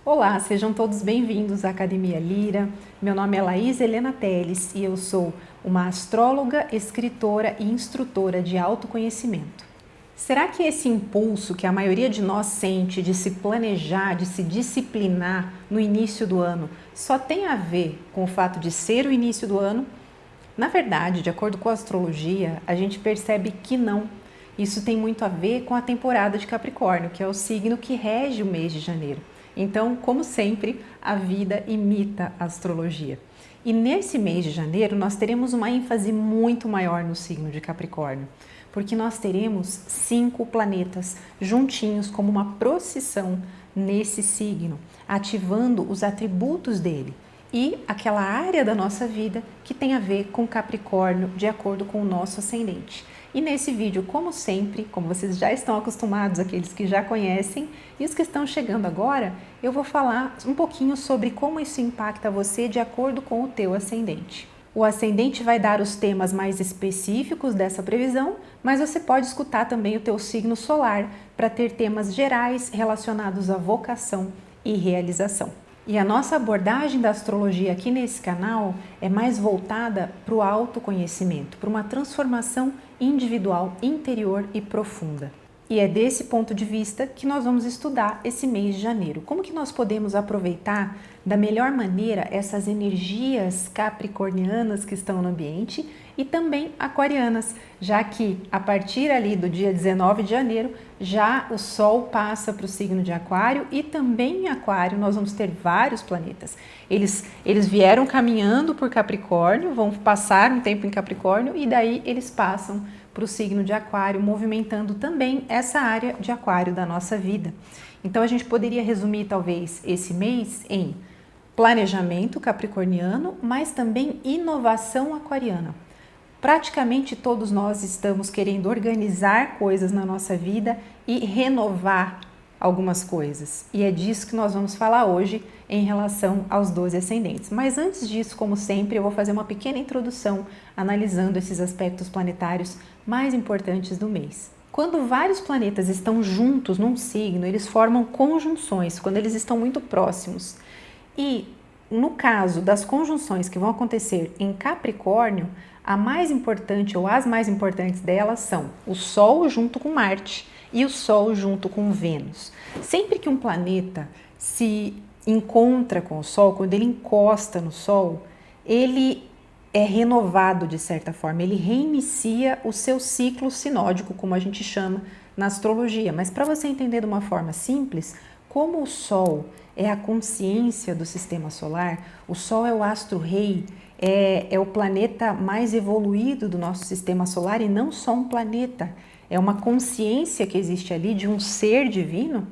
Olá, sejam todos bem-vindos à Academia Lira. Meu nome é Laís Helena Teles e eu sou uma astróloga, escritora e instrutora de autoconhecimento. Será que esse impulso que a maioria de nós sente de se planejar, de se disciplinar no início do ano, só tem a ver com o fato de ser o início do ano? Na verdade, de acordo com a astrologia, a gente percebe que não. Isso tem muito a ver com a temporada de Capricórnio, que é o signo que rege o mês de janeiro. Então, como sempre, a vida imita a astrologia. E nesse mês de janeiro, nós teremos uma ênfase muito maior no signo de Capricórnio, porque nós teremos 5 planetas juntinhos como uma procissão nesse signo, ativando os atributos dele e aquela área da nossa vida que tem a ver com Capricórnio, de acordo com o nosso ascendente. E nesse vídeo, como sempre, como vocês já estão acostumados, aqueles que já conhecem e os que estão chegando agora, eu vou falar um pouquinho sobre como isso impacta você de acordo com o teu ascendente. O ascendente vai dar os temas mais específicos dessa previsão, mas você pode escutar também o teu signo solar para ter temas gerais relacionados à vocação e realização. E a nossa abordagem da astrologia aqui nesse canal é mais voltada para o autoconhecimento, para uma transformação individual, interior e profunda. E é desse ponto de vista que nós vamos estudar esse mês de janeiro. Como que nós podemos aproveitar da melhor maneira essas energias capricornianas que estão no ambiente e também aquarianas, já que a partir ali do dia 19 de janeiro já o Sol passa para o signo de Aquário e também em Aquário nós vamos ter vários planetas. Eles vieram caminhando por Capricórnio, vão passar um tempo em Capricórnio e daí eles passam para o signo de Aquário, movimentando também essa área de Aquário da nossa vida. Então a gente poderia resumir talvez esse mês em planejamento capricorniano, mas também inovação aquariana. Praticamente todos nós estamos querendo organizar coisas na nossa vida e renovar algumas coisas. E é disso que nós vamos falar hoje em relação aos 12 ascendentes. Mas antes disso, como sempre, eu vou fazer uma pequena introdução analisando esses aspectos planetários mais importantes do mês. Quando vários planetas estão juntos num signo, eles formam conjunções, quando eles estão muito próximos. E no caso das conjunções que vão acontecer em Capricórnio, a mais importante ou as mais importantes delas são o Sol junto com Marte e o Sol junto com Vênus. Sempre que um planeta se encontra com o Sol, quando ele encosta no Sol, ele é renovado de certa forma, ele reinicia o seu ciclo sinódico, como a gente chama na astrologia. Mas para você entender de uma forma simples, como o Sol é a consciência do sistema solar, o Sol é o astro-rei, é o planeta mais evoluído do nosso sistema solar e não só um planeta, é uma consciência que existe ali de um ser divino.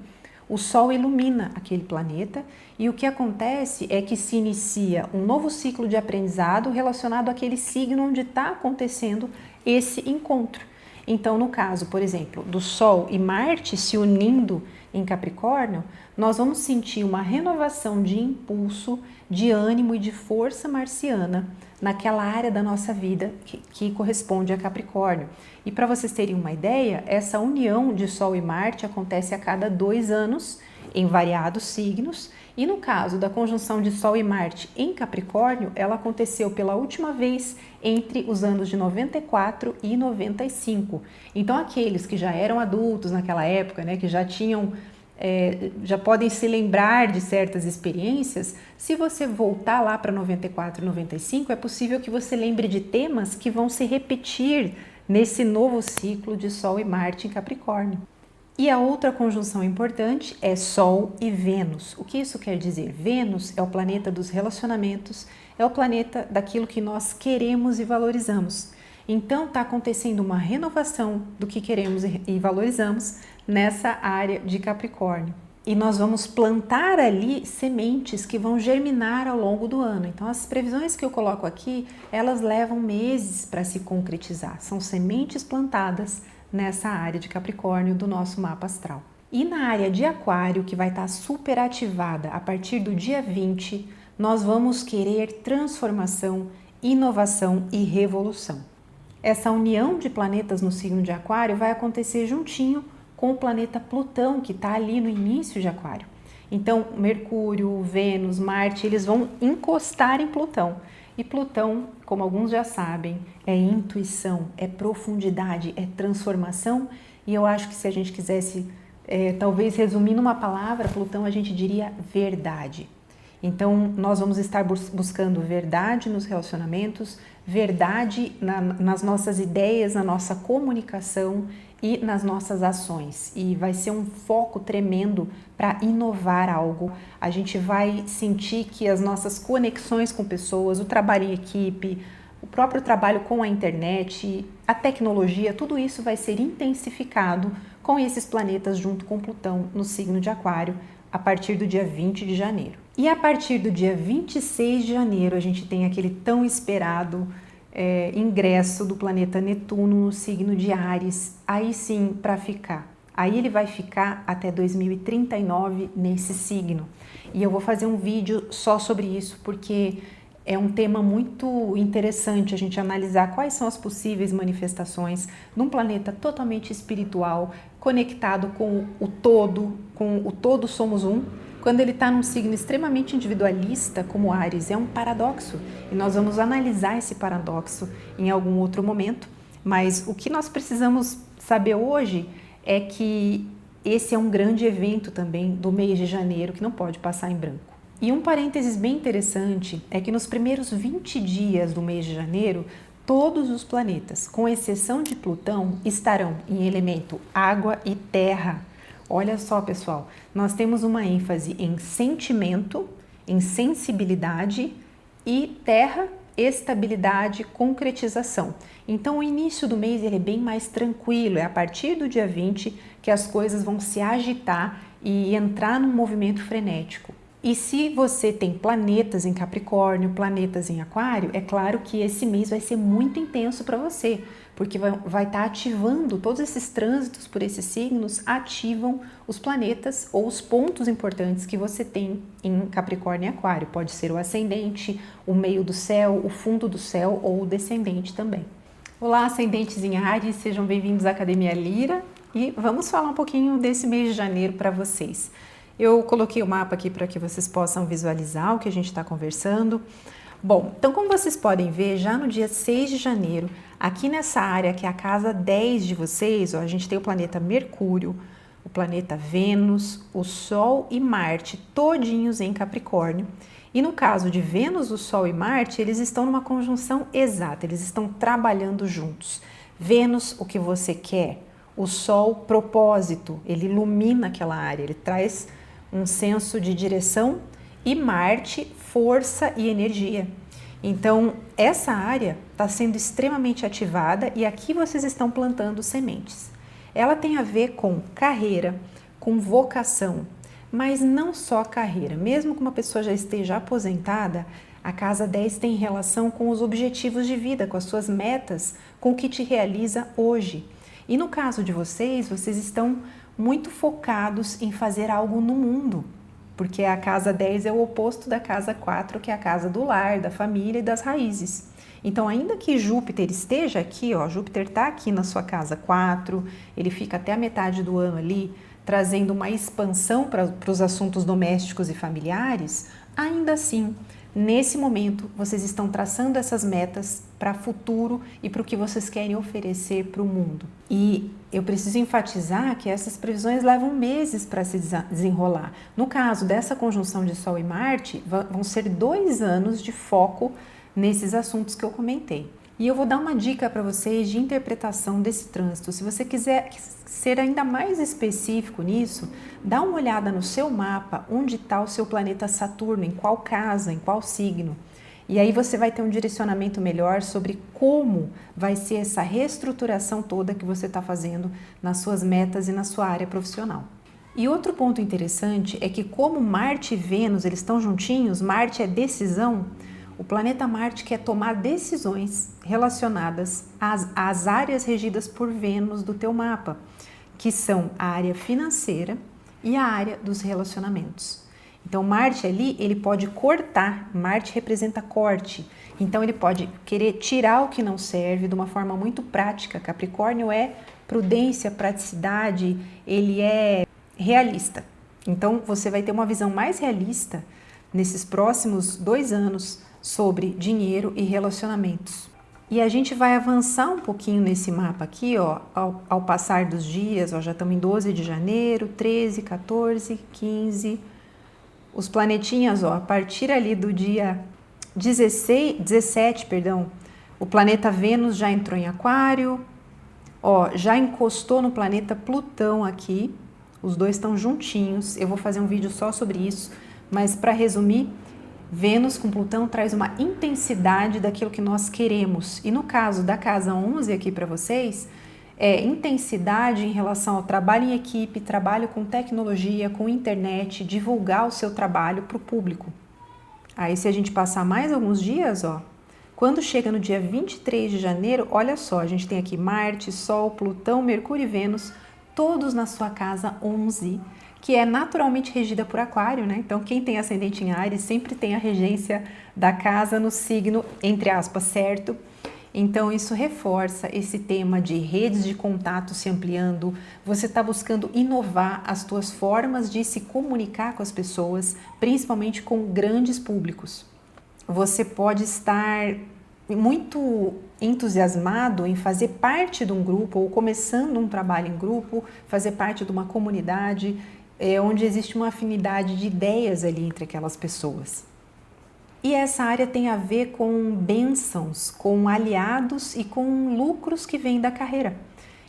O Sol ilumina aquele planeta e o que acontece é que se inicia um novo ciclo de aprendizado relacionado àquele signo onde está acontecendo esse encontro. Então, no caso, por exemplo, do Sol e Marte se unindo em Capricórnio, nós vamos sentir uma renovação de impulso, de ânimo e de força marciana naquela área da nossa vida que corresponde a Capricórnio. E para vocês terem uma ideia, essa união de Sol e Marte acontece a cada 2 anos em variados signos. E no caso da conjunção de Sol e Marte em Capricórnio, ela aconteceu pela última vez entre os anos de 94 e 95. Então aqueles que já eram adultos naquela época, né, que já tinham já podem se lembrar de certas experiências, se você voltar lá para 94 e 95, é possível que você lembre de temas que vão se repetir nesse novo ciclo de Sol e Marte em Capricórnio. E a outra conjunção importante é Sol e Vênus. O que isso quer dizer? Vênus é o planeta dos relacionamentos, é o planeta daquilo que nós queremos e valorizamos. Então está acontecendo uma renovação do que queremos e valorizamos nessa área de Capricórnio. E nós vamos plantar ali sementes que vão germinar ao longo do ano. Então as previsões que eu coloco aqui, elas levam meses para se concretizar. São sementes plantadas nessa área de Capricórnio do nosso mapa astral. E na área de Aquário, que vai estar super ativada a partir do dia 20, nós vamos querer transformação, inovação e revolução. Essa união de planetas no signo de Aquário vai acontecer juntinho com o planeta Plutão, que está ali no início de Aquário. Então, Mercúrio, Vênus, Marte, eles vão encostar em Plutão. E Plutão, como alguns já sabem, é intuição, é profundidade, é transformação. E eu acho que se a gente quisesse, talvez resumir numa palavra, Plutão, a gente diria verdade. Então, nós vamos estar buscando verdade nos relacionamentos, verdade nas nossas ideias, na nossa comunicação e nas nossas ações. E vai ser um foco tremendo para inovar algo. A gente vai sentir que as nossas conexões com pessoas, o trabalho em equipe, o próprio trabalho com a internet, a tecnologia, tudo isso vai ser intensificado com esses planetas junto com Plutão no signo de Aquário, a partir do dia 20 de janeiro. E a partir do dia 26 de janeiro, a gente tem aquele tão esperado ingresso do planeta Netuno no signo de Áries, aí sim para ficar. Aí ele vai ficar até 2039 nesse signo. E eu vou fazer um vídeo só sobre isso, porque é um tema muito interessante a gente analisar quais são as possíveis manifestações de um planeta totalmente espiritual, conectado com o todo somos um. Quando ele está num signo extremamente individualista, como Áries, é um paradoxo. E nós vamos analisar esse paradoxo em algum outro momento. Mas o que nós precisamos saber hoje é que esse é um grande evento também do mês de janeiro que não pode passar em branco. E um parênteses bem interessante é que nos primeiros 20 dias do mês de janeiro, todos os planetas, com exceção de Plutão, estarão em elemento água e terra. Olha só, pessoal, nós temos uma ênfase em sentimento, em sensibilidade e terra, estabilidade, concretização. Então, o início do mês ele é bem mais tranquilo, é a partir do dia 20 que as coisas vão se agitar e entrar num movimento frenético. E se você tem planetas em Capricórnio, planetas em Aquário, é claro que esse mês vai ser muito intenso para você, porque vai estar ativando todos esses trânsitos por esses signos, ativam os planetas ou os pontos importantes que você tem em Capricórnio e Aquário. Pode ser o ascendente, o meio do céu, o fundo do céu ou o descendente também. Olá, ascendentes em Áries, sejam bem-vindos à Academia Lira e vamos falar um pouquinho desse mês de janeiro para vocês. Eu coloquei o mapa aqui para que vocês possam visualizar o que a gente está conversando. Bom, então como vocês podem ver, já no dia 6 de janeiro, aqui nessa área que é a casa 10 de vocês, ó, a gente tem o planeta Mercúrio, o planeta Vênus, o Sol e Marte, todinhos em Capricórnio. E no caso de Vênus, o Sol e Marte, eles estão numa conjunção exata, eles estão trabalhando juntos. Vênus, o que você quer, o Sol, propósito, ele ilumina aquela área, ele traz um senso de direção, e Marte, força e energia. Então, essa área está sendo extremamente ativada e aqui vocês estão plantando sementes. Ela tem a ver com carreira, com vocação, mas não só carreira. Mesmo que uma pessoa já esteja aposentada, a casa 10 tem relação com os objetivos de vida, com as suas metas, com o que te realiza hoje. E no caso de vocês, vocês estão muito focados em fazer algo no mundo, porque a casa 10 é o oposto da casa 4, que é a casa do lar, da família e das raízes. Então, ainda que Júpiter esteja aqui, ó, Júpiter está aqui na sua casa 4, ele fica até a metade do ano ali, trazendo uma expansão para os assuntos domésticos e familiares, ainda assim, nesse momento, vocês estão traçando essas metas para o futuro e para o que vocês querem oferecer para o mundo. E eu preciso enfatizar que essas previsões levam meses para se desenrolar. No caso dessa conjunção de Sol e Marte, vão ser 2 anos de foco nesses assuntos que eu comentei. E eu vou dar uma dica para vocês de interpretação desse trânsito. Se você quiser ser ainda mais específico nisso, dá uma olhada no seu mapa, onde está o seu planeta Saturno, em qual casa, em qual signo. E aí você vai ter um direcionamento melhor sobre como vai ser essa reestruturação toda que você está fazendo nas suas metas e na sua área profissional. E outro ponto interessante é que como Marte e Vênus eles estão juntinhos, Marte é decisão, o planeta Marte quer tomar decisões relacionadas às áreas regidas por Vênus do teu mapa, que são a área financeira e a área dos relacionamentos. Então, Marte ali, ele pode cortar, Marte representa corte, então ele pode querer tirar o que não serve de uma forma muito prática. Capricórnio é prudência, praticidade, ele é realista. Então, você vai ter uma visão mais realista nesses próximos 2 anos sobre dinheiro e relacionamentos. E a gente vai avançar um pouquinho nesse mapa aqui, ó, ao passar dos dias, ó, já estamos em 12 de janeiro, 13, 14, 15. Os planetinhas, ó, a partir ali do dia 17, o planeta Vênus já entrou em Aquário, ó, já encostou no planeta Plutão aqui, os dois estão juntinhos. Eu vou fazer um vídeo só sobre isso, mas para resumir, Vênus com Plutão traz uma intensidade daquilo que nós queremos. E no caso da casa 11 aqui para vocês, é intensidade em relação ao trabalho em equipe, trabalho com tecnologia, com internet, divulgar o seu trabalho para o público. Aí se a gente passar mais alguns dias, ó, quando chega no dia 23 de janeiro, olha só, a gente tem aqui Marte, Sol, Plutão, Mercúrio e Vênus, todos na sua casa 11, que é naturalmente regida por Aquário, né? Então, quem tem ascendente em Áries sempre tem a regência da casa no signo, entre aspas, certo? Então, isso reforça esse tema de redes de contato se ampliando. Você está buscando inovar as suas formas de se comunicar com as pessoas, principalmente com grandes públicos. Você pode estar muito entusiasmado em fazer parte de um grupo ou começando um trabalho em grupo, fazer parte de uma comunidade onde existe uma afinidade de ideias ali entre aquelas pessoas. E essa área tem a ver com bênçãos, com aliados e com lucros que vêm da carreira.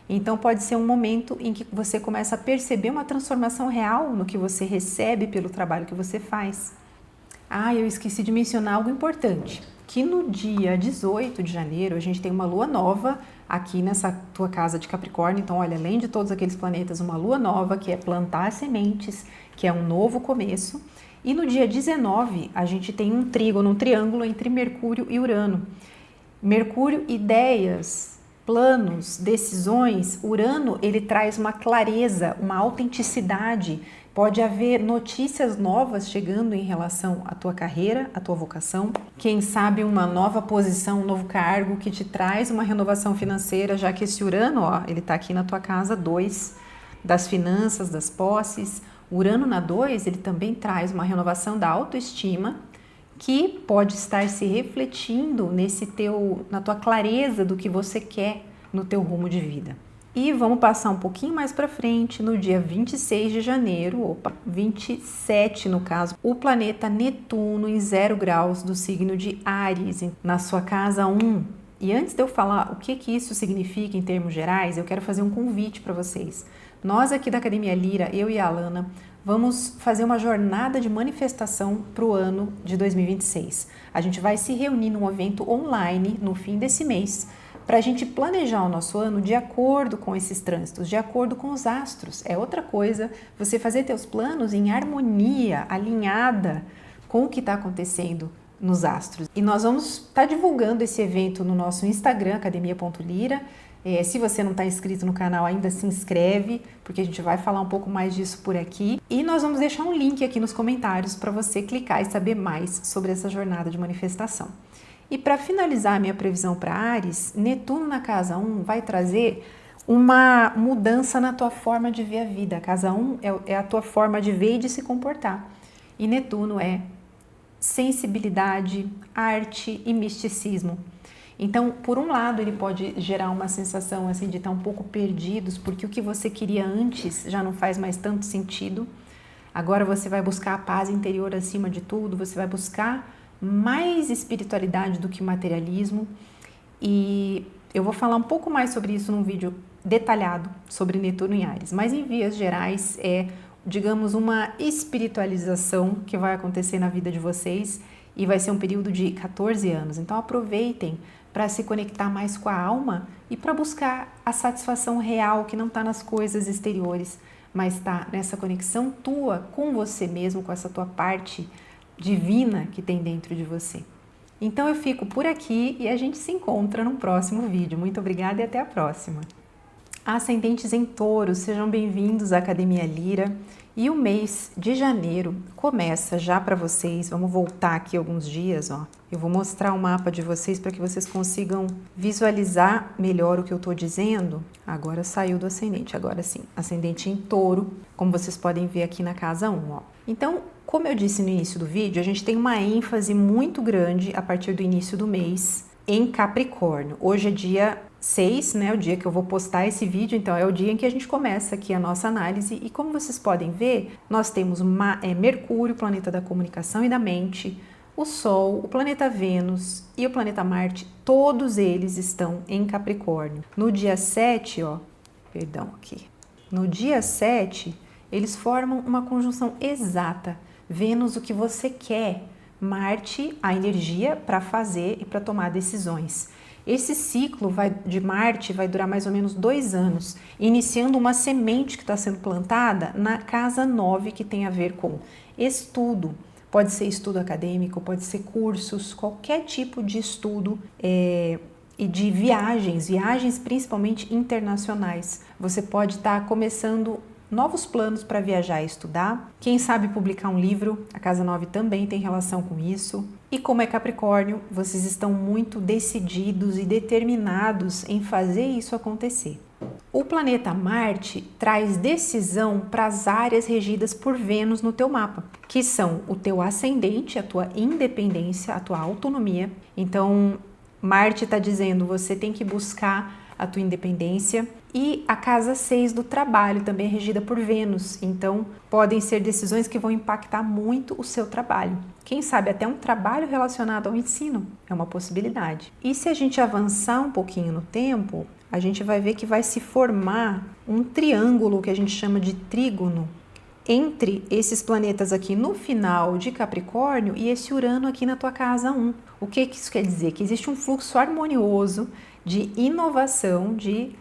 Então pode ser um momento em que você começa a perceber uma transformação real no que você recebe pelo trabalho que você faz. Ah, eu esqueci de mencionar algo importante, que no dia 18 de janeiro a gente tem uma lua nova aqui nessa tua casa de Capricórnio. Então, olha, além de todos aqueles planetas, uma lua nova que é plantar sementes, que é um novo começo. E no dia 19 a gente tem um trígono, um triângulo entre Mercúrio e Urano. Mercúrio, ideias, planos, decisões. Urano, ele traz uma clareza, uma autenticidade. Pode haver notícias novas chegando em relação à tua carreira, à tua vocação. Quem sabe uma nova posição, um novo cargo que te traz uma renovação financeira, já que esse Urano, ó, ele está aqui na tua casa 2, das finanças, das posses. Urano na 2, ele também traz uma renovação da autoestima, que pode estar se refletindo na tua clareza do que você quer no teu rumo de vida. E vamos passar um pouquinho mais para frente, no dia 26 de janeiro, 27 no caso, o planeta Netuno em 0 graus do signo de Áries, na sua casa 1. E antes de eu falar o que isso significa em termos gerais, eu quero fazer um convite para vocês. Nós aqui da Academia Lira, eu e a Alana, vamos fazer uma jornada de manifestação para o ano de 2026. A gente vai se reunir num evento online no fim desse mês, para a gente planejar o nosso ano de acordo com esses trânsitos, de acordo com os astros. É outra coisa você fazer teus planos em harmonia, alinhada com o que está acontecendo nos astros. E nós vamos estar divulgando esse evento no nosso Instagram, academia.lira. Se você não está inscrito no canal ainda, se inscreve, porque a gente vai falar um pouco mais disso por aqui. E nós vamos deixar um link aqui nos comentários para você clicar e saber mais sobre essa jornada de manifestação. E para finalizar a minha previsão para Áries, Netuno na casa 1 vai trazer uma mudança na tua forma de ver a vida. A casa 1 é a tua forma de ver e de se comportar. E Netuno é sensibilidade, arte e misticismo. Então, por um lado, ele pode gerar uma sensação assim, de estar um pouco perdidos, porque o que você queria antes já não faz mais tanto sentido. Agora você vai buscar a paz interior acima de tudo, você vai buscar mais espiritualidade do que materialismo, e eu vou falar um pouco mais sobre isso num vídeo detalhado sobre Netuno em Áries, mas em vias gerais digamos, uma espiritualização que vai acontecer na vida de vocês e vai ser um período de 14 anos, então aproveitem para se conectar mais com a alma e para buscar a satisfação real que não está nas coisas exteriores, mas está nessa conexão tua com você mesmo, com essa tua parte divina que tem dentro de você. Então eu fico por aqui e a gente se encontra no próximo vídeo. Muito obrigada e até a próxima! Ascendentes em Touro, sejam bem-vindos à Academia Lira. E o mês de janeiro começa já para vocês. Vamos voltar aqui alguns dias, ó. Eu vou mostrar o mapa de vocês para que vocês consigam visualizar melhor o que eu estou dizendo. Agora saiu do ascendente, agora sim. Ascendente em Touro, como vocês podem ver aqui na casa 1, ó. Então, como eu disse no início do vídeo, a gente tem uma ênfase muito grande a partir do início do mês em Capricórnio. Hoje é dia 6, né, o dia que eu vou postar esse vídeo, então é o dia em que a gente começa aqui a nossa análise e como vocês podem ver, nós temos Mercúrio, planeta da comunicação e da mente, o Sol, o planeta Vênus e o planeta Marte, todos eles estão em Capricórnio. No dia 7, no dia 7, eles formam uma conjunção exata, Vênus, o que você quer, Marte, a energia para fazer e para tomar decisões. Esse ciclo de Marte vai durar mais ou menos 2 anos, iniciando uma semente que está sendo plantada na casa 9, que tem a ver com estudo. Pode ser estudo acadêmico, pode ser cursos, qualquer tipo de estudo e de viagens principalmente internacionais. Você pode estar começando novos planos para viajar e estudar, quem sabe publicar um livro, a casa 9 também tem relação com isso. E como é Capricórnio, vocês estão muito decididos e determinados em fazer isso acontecer. O planeta Marte traz decisão para as áreas regidas por Vênus no teu mapa, que são o teu ascendente, a tua independência, a tua autonomia. Então, Marte está dizendo, você tem que buscar a tua independência. E a casa 6 do trabalho também é regida por Vênus, então podem ser decisões que vão impactar muito o seu trabalho. Quem sabe até um trabalho relacionado ao ensino é uma possibilidade. E se a gente avançar um pouquinho no tempo, a gente vai ver que vai se formar um triângulo que a gente chama de trígono entre esses planetas aqui no final de Capricórnio e esse Urano aqui na tua casa 1. O que isso quer dizer? Que existe um fluxo harmonioso de inovação, de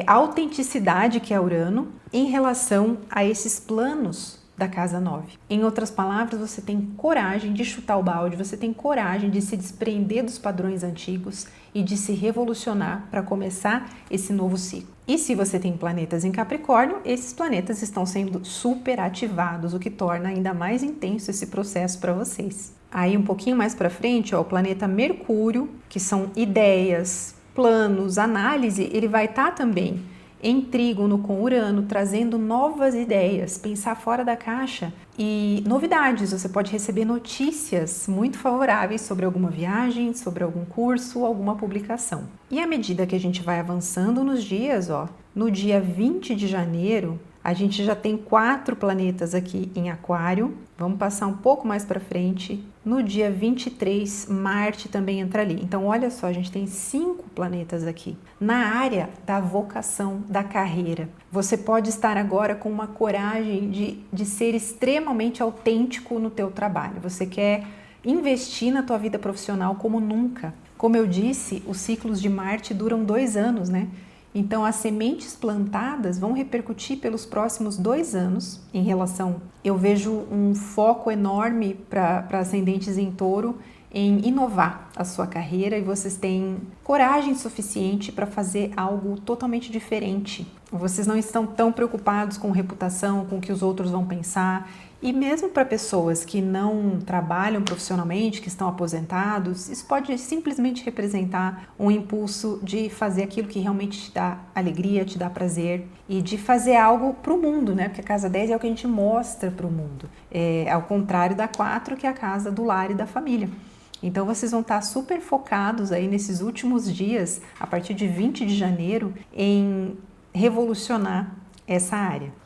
autenticidade, que é Urano, em relação a esses planos da casa 9. Em outras palavras, você tem coragem de chutar o balde, você tem coragem de se desprender dos padrões antigos e de se revolucionar para começar esse novo ciclo. E se você tem planetas em Capricórnio, esses planetas estão sendo super ativados, o que torna ainda mais intenso esse processo para vocês. Aí um pouquinho mais para frente, ó, o planeta Mercúrio, que são ideias, planos, análise, ele vai estar também em trígono com Urano, trazendo novas ideias, pensar fora da caixa e novidades. Você pode receber notícias muito favoráveis sobre alguma viagem, sobre algum curso, alguma publicação. E à medida que a gente vai avançando nos dias, ó, no dia 20 de janeiro, a gente já tem 4 planetas aqui em Aquário. Vamos passar um pouco mais para frente. No dia 23, Marte também entra ali. Então, olha só, a gente tem 5 planetas aqui. Na área da vocação, da carreira. Você pode estar agora com uma coragem de ser extremamente autêntico no teu trabalho. Você quer investir na tua vida profissional como nunca. Como eu disse, os ciclos de Marte duram 2 anos, né? Então, as sementes plantadas vão repercutir pelos próximos 2 anos em relação... Eu vejo um foco enorme para ascendentes em Touro em inovar a sua carreira e vocês têm coragem suficiente para fazer algo totalmente diferente. Vocês não estão tão preocupados com reputação, com o que os outros vão pensar. E mesmo para pessoas que não trabalham profissionalmente, que estão aposentados, isso pode simplesmente representar um impulso de fazer aquilo que realmente te dá alegria, te dá prazer e de fazer algo para o mundo, né? Porque a casa 10 é o que a gente mostra para o mundo. Ao contrário da 4, que é a casa do lar e da família. Então vocês vão estar super focados aí nesses últimos dias, a partir de 20 de janeiro, em revolucionar essa área.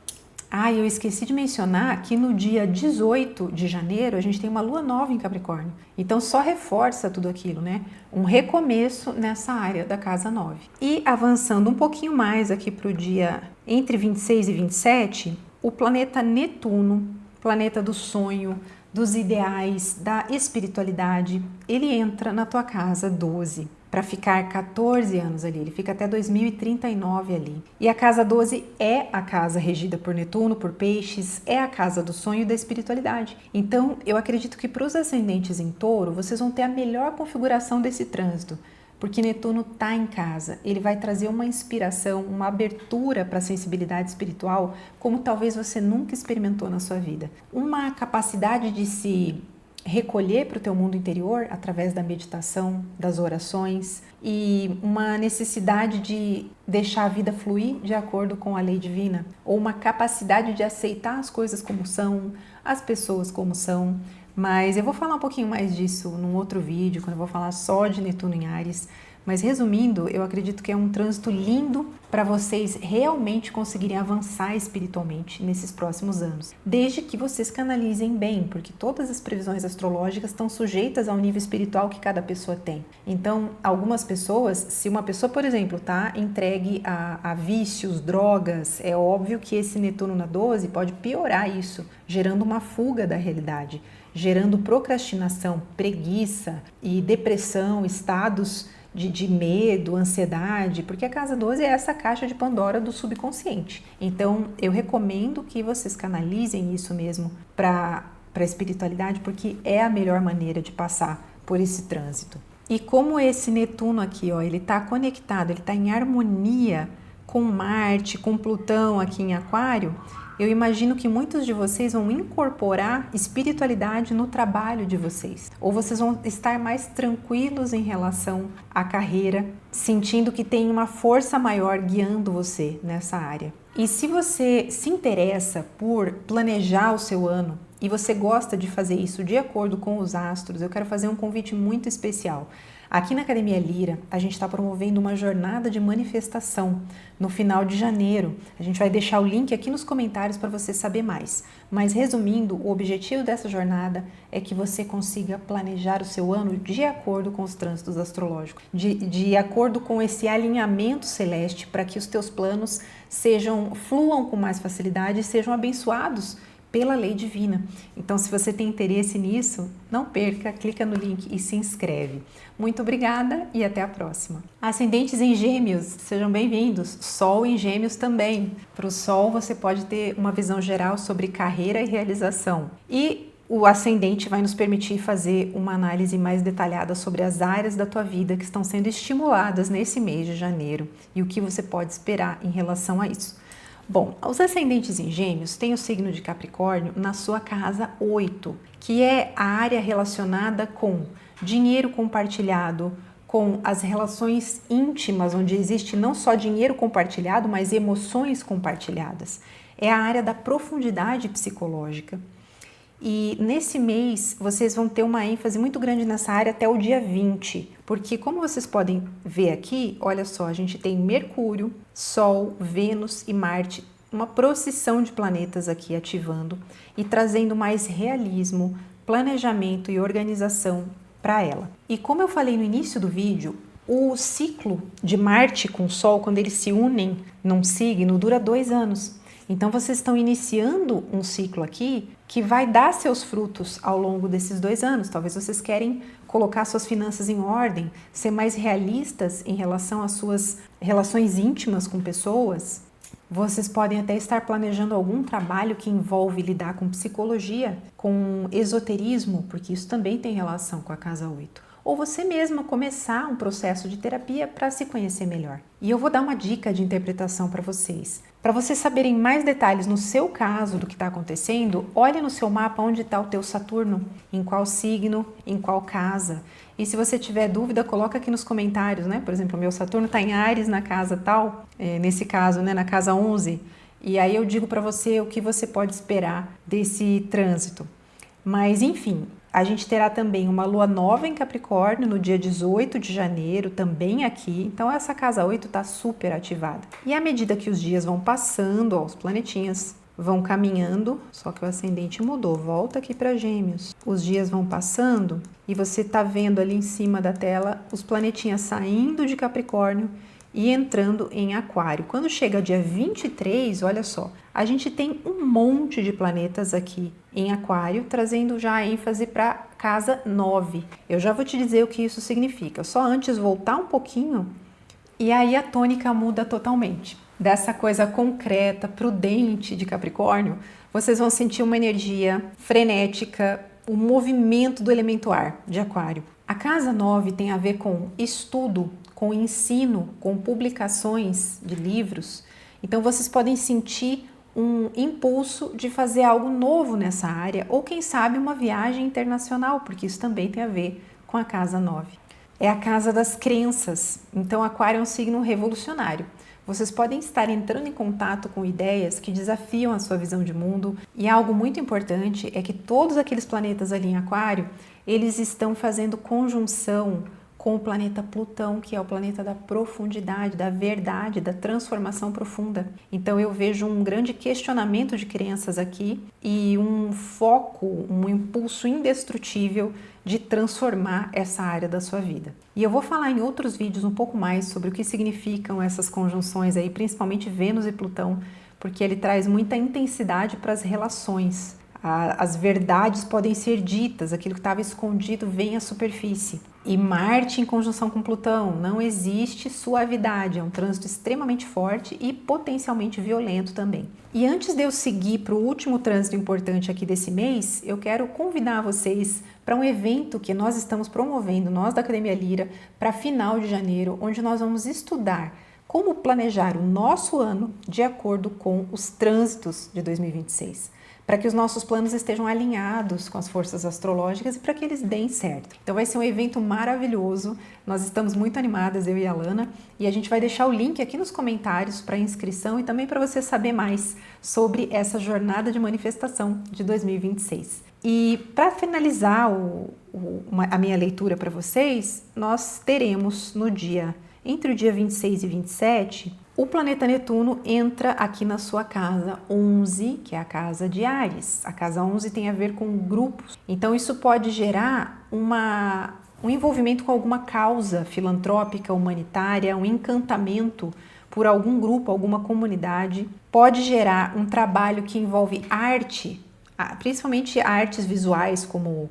Eu esqueci de mencionar que no dia 18 de janeiro a gente tem uma lua nova em Capricórnio. Então só reforça tudo aquilo, né? Um recomeço nessa área da casa 9. E avançando um pouquinho mais aqui para o dia entre 26 e 27, o planeta Netuno, planeta do sonho, dos ideais, da espiritualidade, ele entra na tua casa 12. Para ficar 14 anos ali, ele fica até 2039 ali. E a casa 12 é a casa regida por Netuno, por Peixes, é a casa do sonho e da espiritualidade. Então, eu acredito que para os ascendentes em Touro, vocês vão ter a melhor configuração desse trânsito, porque Netuno está em casa. Ele vai trazer uma inspiração, uma abertura para a sensibilidade espiritual, como talvez você nunca experimentou na sua vida. Uma capacidade de se recolher para o teu mundo interior através da meditação, das orações e uma necessidade de deixar a vida fluir de acordo com a lei divina, ou uma capacidade de aceitar as coisas como são, as pessoas como são. Mas eu vou falar um pouquinho mais disso num outro vídeo, quando eu vou falar só de Netuno em Áries. Mas resumindo, eu acredito que é um trânsito lindo para vocês realmente conseguirem avançar espiritualmente nesses próximos anos. Desde que vocês canalizem bem, porque todas as previsões astrológicas estão sujeitas ao nível espiritual que cada pessoa tem. Então, algumas pessoas, se uma pessoa, por exemplo, está entregue a vícios, drogas, é óbvio que esse Netuno na 12 pode piorar isso, gerando uma fuga da realidade, gerando procrastinação, preguiça e depressão, estados de medo, ansiedade, porque a casa 12 é essa caixa de Pandora do subconsciente. Então, eu recomendo que vocês canalizem isso mesmo para a espiritualidade, porque é a melhor maneira de passar por esse trânsito. E como esse Netuno aqui, ó, ele está conectado, ele está em harmonia com Marte, com Plutão aqui em Aquário, eu imagino que muitos de vocês vão incorporar espiritualidade no trabalho de vocês. Ou vocês vão estar mais tranquilos em relação à carreira, sentindo que tem uma força maior guiando você nessa área. E se você se interessa por planejar o seu ano e você gosta de fazer isso de acordo com os astros, eu quero fazer um convite muito especial. Aqui na Academia Lira, a gente está promovendo uma jornada de manifestação no final de janeiro. A gente vai deixar o link aqui nos comentários para você saber mais. Mas resumindo, o objetivo dessa jornada é que você consiga planejar o seu ano de acordo com os trânsitos astrológicos, de acordo com esse alinhamento celeste, para que os teus planos fluam com mais facilidade e sejam abençoados pela lei divina. Então, se você tem interesse nisso, não perca, clica no link e se inscreve. Muito obrigada e até a próxima. Ascendentes em Gêmeos, sejam bem-vindos. Sol em Gêmeos também. Para o Sol, você pode ter uma visão geral sobre carreira e realização. E o ascendente vai nos permitir fazer uma análise mais detalhada sobre as áreas da tua vida que estão sendo estimuladas nesse mês de janeiro e o que você pode esperar em relação a isso. Bom, os ascendentes em Gêmeos têm o signo de Capricórnio na sua casa 8, que é a área relacionada com dinheiro compartilhado, com as relações íntimas, onde existe não só dinheiro compartilhado, mas emoções compartilhadas. É a área da profundidade psicológica. E nesse mês, vocês vão ter uma ênfase muito grande nessa área até o dia 20, porque como vocês podem ver aqui, olha só, a gente tem Mercúrio, Sol, Vênus e Marte, uma procissão de planetas aqui ativando e trazendo mais realismo, planejamento e organização para ela. E como eu falei no início do vídeo, o ciclo de Marte com Sol, quando eles se unem num signo, dura 2 anos. Então, vocês estão iniciando um ciclo aqui que vai dar seus frutos ao longo desses 2 anos. Talvez vocês querem colocar suas finanças em ordem, ser mais realistas em relação às suas relações íntimas com pessoas. Vocês podem até estar planejando algum trabalho que envolve lidar com psicologia, com esoterismo, porque isso também tem relação com a casa 8. Ou você mesma começar um processo de terapia para se conhecer melhor. E eu vou dar uma dica de interpretação para vocês. Para vocês saberem mais detalhes no seu caso do que está acontecendo, olhe no seu mapa onde está o teu Saturno, em qual signo, em qual casa. E se você tiver dúvida, coloca aqui nos comentários, né? Por exemplo, o meu Saturno está em Áries na casa tal, nesse caso, né, na casa 11. E aí eu digo para você o que você pode esperar desse trânsito. Mas, enfim, a gente terá também uma lua nova em Capricórnio no dia 18 de janeiro, também aqui. Então, essa casa 8 está super ativada. E à medida que os dias vão passando, ó, os planetinhas vão caminhando, só que o ascendente mudou. Volta aqui para Gêmeos. Os dias vão passando e você está vendo ali em cima da tela os planetinhas saindo de Capricórnio e entrando em Aquário. Quando chega dia 23, olha só, a gente tem um monte de planetas aqui em Aquário, trazendo já a ênfase para casa 9. Eu já vou te dizer o que isso significa, só antes voltar um pouquinho e aí a tônica muda totalmente. Dessa coisa concreta, prudente de Capricórnio, vocês vão sentir uma energia frenética, o movimento do elemento ar de Aquário. A A casa 9 tem a ver com estudo, com ensino, com publicações de livros. Então vocês podem sentir um impulso de fazer algo novo nessa área ou quem sabe uma viagem internacional, porque isso também tem a ver com a casa 9. É a casa das crenças, então Aquário é um signo revolucionário. Vocês podem estar entrando em contato com ideias que desafiam a sua visão de mundo e algo muito importante é que todos aqueles planetas ali em Aquário, eles estão fazendo conjunção com o planeta Plutão, que é o planeta da profundidade, da verdade, da transformação profunda. Então eu vejo um grande questionamento de crenças aqui e um foco, um impulso indestrutível de transformar essa área da sua vida. E eu vou falar em outros vídeos um pouco mais sobre o que significam essas conjunções aí, principalmente Vênus e Plutão, porque ele traz muita intensidade para as relações. As verdades podem ser ditas, aquilo que estava escondido vem à superfície. E Marte em conjunção com Plutão, não existe suavidade, é um trânsito extremamente forte e potencialmente violento também. E antes de eu seguir para o último trânsito importante aqui desse mês, eu quero convidar vocês para um evento que nós estamos promovendo, nós da Academia Lira, para final de janeiro, onde nós vamos estudar como planejar o nosso ano de acordo com os trânsitos de 2026. Para que os nossos planos estejam alinhados com as forças astrológicas e para que eles deem certo. Então vai ser um evento maravilhoso, nós estamos muito animadas, eu e a Lana, e a gente vai deixar o link aqui nos comentários para inscrição e também para você saber mais sobre essa jornada de manifestação de 2026. E para finalizar a minha leitura para vocês, nós teremos entre o dia 26 e 27, o planeta Netuno entra aqui na sua casa 11, que é a casa de Áries. A casa 11 tem a ver com grupos. Então isso pode gerar um envolvimento com alguma causa filantrópica, humanitária, um encantamento por algum grupo, alguma comunidade. Pode gerar um trabalho que envolve arte, principalmente artes visuais, como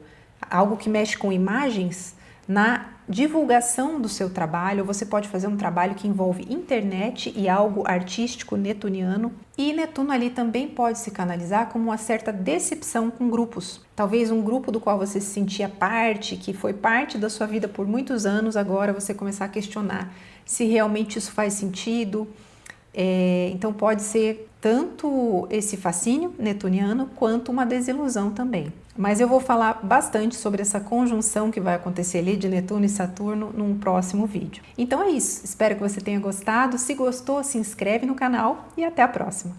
algo que mexe com imagens, na divulgação do seu trabalho. Você pode fazer um trabalho que envolve internet e algo artístico netuniano. E Netuno ali também pode se canalizar como uma certa decepção com grupos. Talvez um grupo do qual você se sentia parte, que foi parte da sua vida por muitos anos, agora você começar a questionar se realmente isso faz sentido. Então pode ser tanto esse fascínio netuniano quanto uma desilusão também. Mas eu vou falar bastante sobre essa conjunção que vai acontecer ali de Netuno e Saturno num próximo vídeo. Então é isso, espero que você tenha gostado. Se gostou, se inscreve no canal e até a próxima.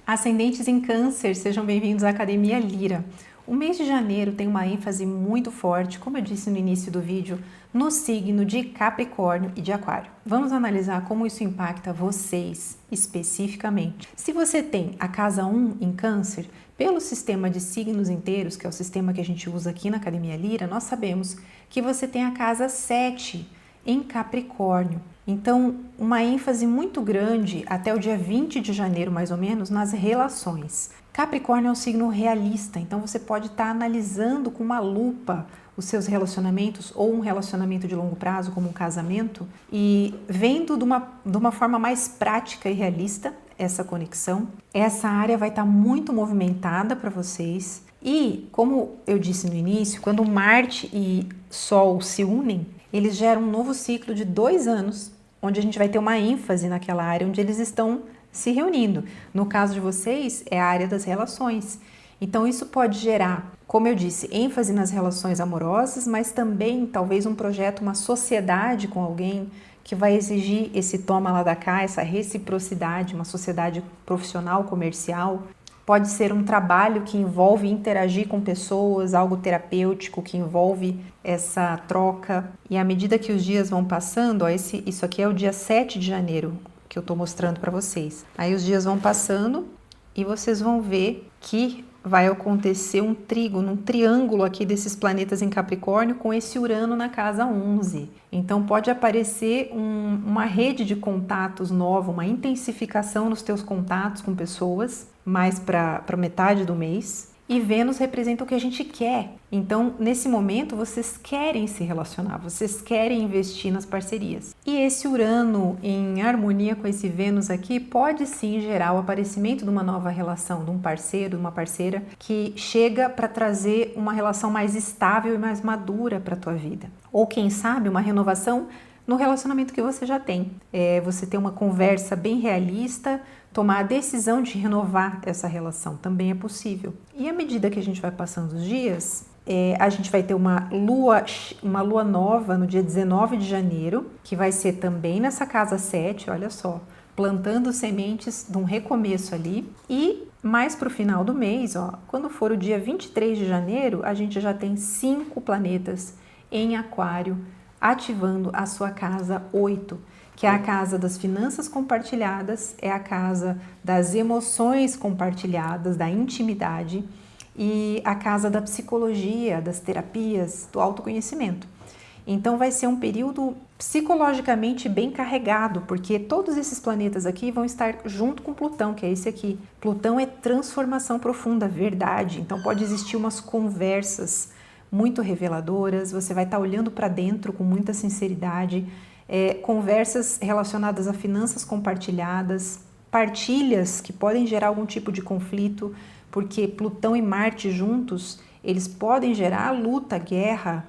Ascendentes em Câncer, sejam bem-vindos à Academia Lira. O mês de janeiro tem uma ênfase muito forte, como eu disse no início do vídeo, no signo de Capricórnio e de Aquário. Vamos analisar como isso impacta vocês especificamente. Se você tem a casa 1 em Câncer, pelo sistema de signos inteiros, que é o sistema que a gente usa aqui na Academia Lira, nós sabemos que você tem a casa 7 em Capricórnio. Então, uma ênfase muito grande até o dia 20 de janeiro, mais ou menos, nas relações. Capricórnio é um signo realista, então você pode estar analisando com uma lupa os seus relacionamentos ou um relacionamento de longo prazo, como um casamento, e vendo de uma forma mais prática e realista essa conexão. Essa área vai estar muito movimentada para vocês e, como eu disse no início, quando Marte e Sol se unem, eles geram um novo ciclo de 2 anos, onde a gente vai ter uma ênfase naquela área onde eles estão se reunindo. No caso de vocês, é a área das relações. Então isso pode gerar, como eu disse, ênfase nas relações amorosas, mas também talvez um projeto, uma sociedade com alguém que vai exigir esse toma lá da cá, essa reciprocidade, uma sociedade profissional, comercial. Pode ser um trabalho que envolve interagir com pessoas, algo terapêutico que envolve essa troca. E à medida que os dias vão passando, isso aqui é o dia 7 de janeiro que eu estou mostrando para vocês. Aí os dias vão passando e vocês vão ver que vai acontecer um trígono, um triângulo aqui desses planetas em Capricórnio com esse Urano na casa 11. Então pode aparecer uma rede de contatos nova, uma intensificação nos teus contatos com pessoas, mais para metade do mês. E Vênus representa o que a gente quer. Então, nesse momento, vocês querem se relacionar, vocês querem investir nas parcerias. E esse Urano, em harmonia com esse Vênus aqui, pode sim gerar o aparecimento de uma nova relação, de um parceiro, de uma parceira, que chega para trazer uma relação mais estável e mais madura para a tua vida. Ou quem sabe, uma renovação no relacionamento que você já tem. Você ter uma conversa bem realista, tomar a decisão de renovar essa relação, também é possível. E à medida que a gente vai passando os dias, a gente vai ter uma lua nova no dia 19 de janeiro, que vai ser também nessa casa 7, olha só, plantando sementes de um recomeço ali. E mais para o final do mês, ó, quando for o dia 23 de janeiro, a gente já tem 5 planetas em Aquário, ativando a sua casa 8, que é a casa das finanças compartilhadas, é a casa das emoções compartilhadas, da intimidade e a casa da psicologia, das terapias, do autoconhecimento. Então vai ser um período psicologicamente bem carregado, porque todos esses planetas aqui vão estar junto com Plutão, que é esse aqui. Plutão é transformação profunda, verdade. Então pode existir umas conversas muito reveladoras, você vai estar olhando para dentro com muita sinceridade, conversas relacionadas a finanças compartilhadas, partilhas que podem gerar algum tipo de conflito, porque Plutão e Marte juntos, eles podem gerar luta, guerra,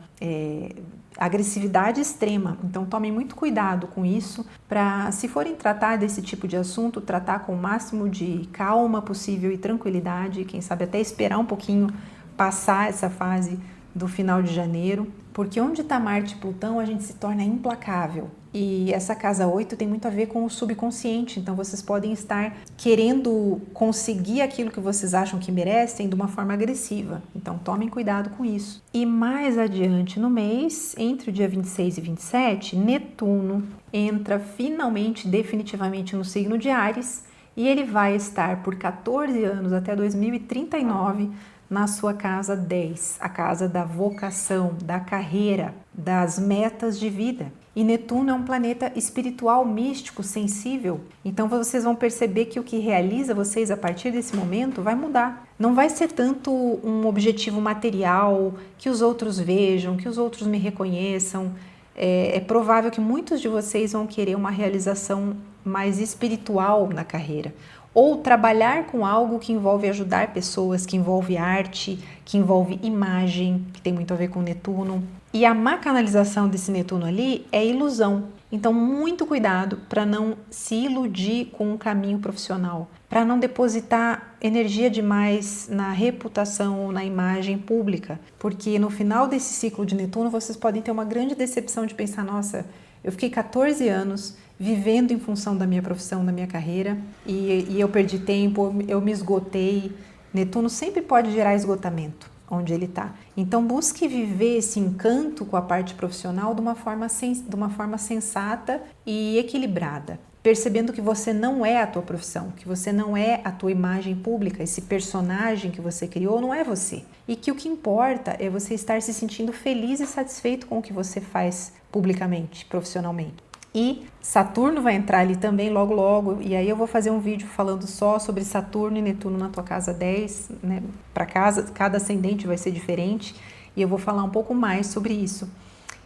agressividade extrema. Então tomem muito cuidado com isso, para, se forem tratar desse tipo de assunto, tratar com o máximo de calma possível e tranquilidade, quem sabe até esperar um pouquinho passar essa fase do final de janeiro, porque onde está Marte e Plutão a gente se torna implacável. E essa casa 8 tem muito a ver com o subconsciente, então vocês podem estar querendo conseguir aquilo que vocês acham que merecem de uma forma agressiva. Então tomem cuidado com isso. E mais adiante no mês, entre o dia 26 e 27, Netuno entra finalmente, definitivamente no signo de Áries, e ele vai estar por 14 anos até 2039 na sua casa 10, a casa da vocação, da carreira, das metas de vida. E Netuno é um planeta espiritual, místico, sensível. Então vocês vão perceber que o que realiza vocês a partir desse momento vai mudar. Não vai ser tanto um objetivo material, que os outros vejam, que os outros me reconheçam. É provável que muitos de vocês vão querer uma realização mais espiritual na carreira. Ou trabalhar com algo que envolve ajudar pessoas, que envolve arte, que envolve imagem, que tem muito a ver com Netuno. E a má canalização desse Netuno ali é ilusão. Então, muito cuidado para não se iludir com um caminho profissional, para não depositar energia demais na reputação ou na imagem pública, porque no final desse ciclo de Netuno vocês podem ter uma grande decepção de pensar, nossa, eu fiquei 14 anos vivendo em função da minha profissão, da minha carreira, e eu perdi tempo, eu me esgotei. Netuno sempre pode gerar esgotamento onde ele está. Então busque viver esse encanto com a parte profissional de uma forma sensata e equilibrada, percebendo que você não é a tua profissão, que você não é a tua imagem pública, esse personagem que você criou não é você. E que o que importa é você estar se sentindo feliz e satisfeito com o que você faz publicamente, profissionalmente. E Saturno vai entrar ali também logo logo, e aí eu vou fazer um vídeo falando só sobre Saturno e Netuno na tua casa 10, né? Para cada ascendente vai ser diferente, e eu vou falar um pouco mais sobre isso,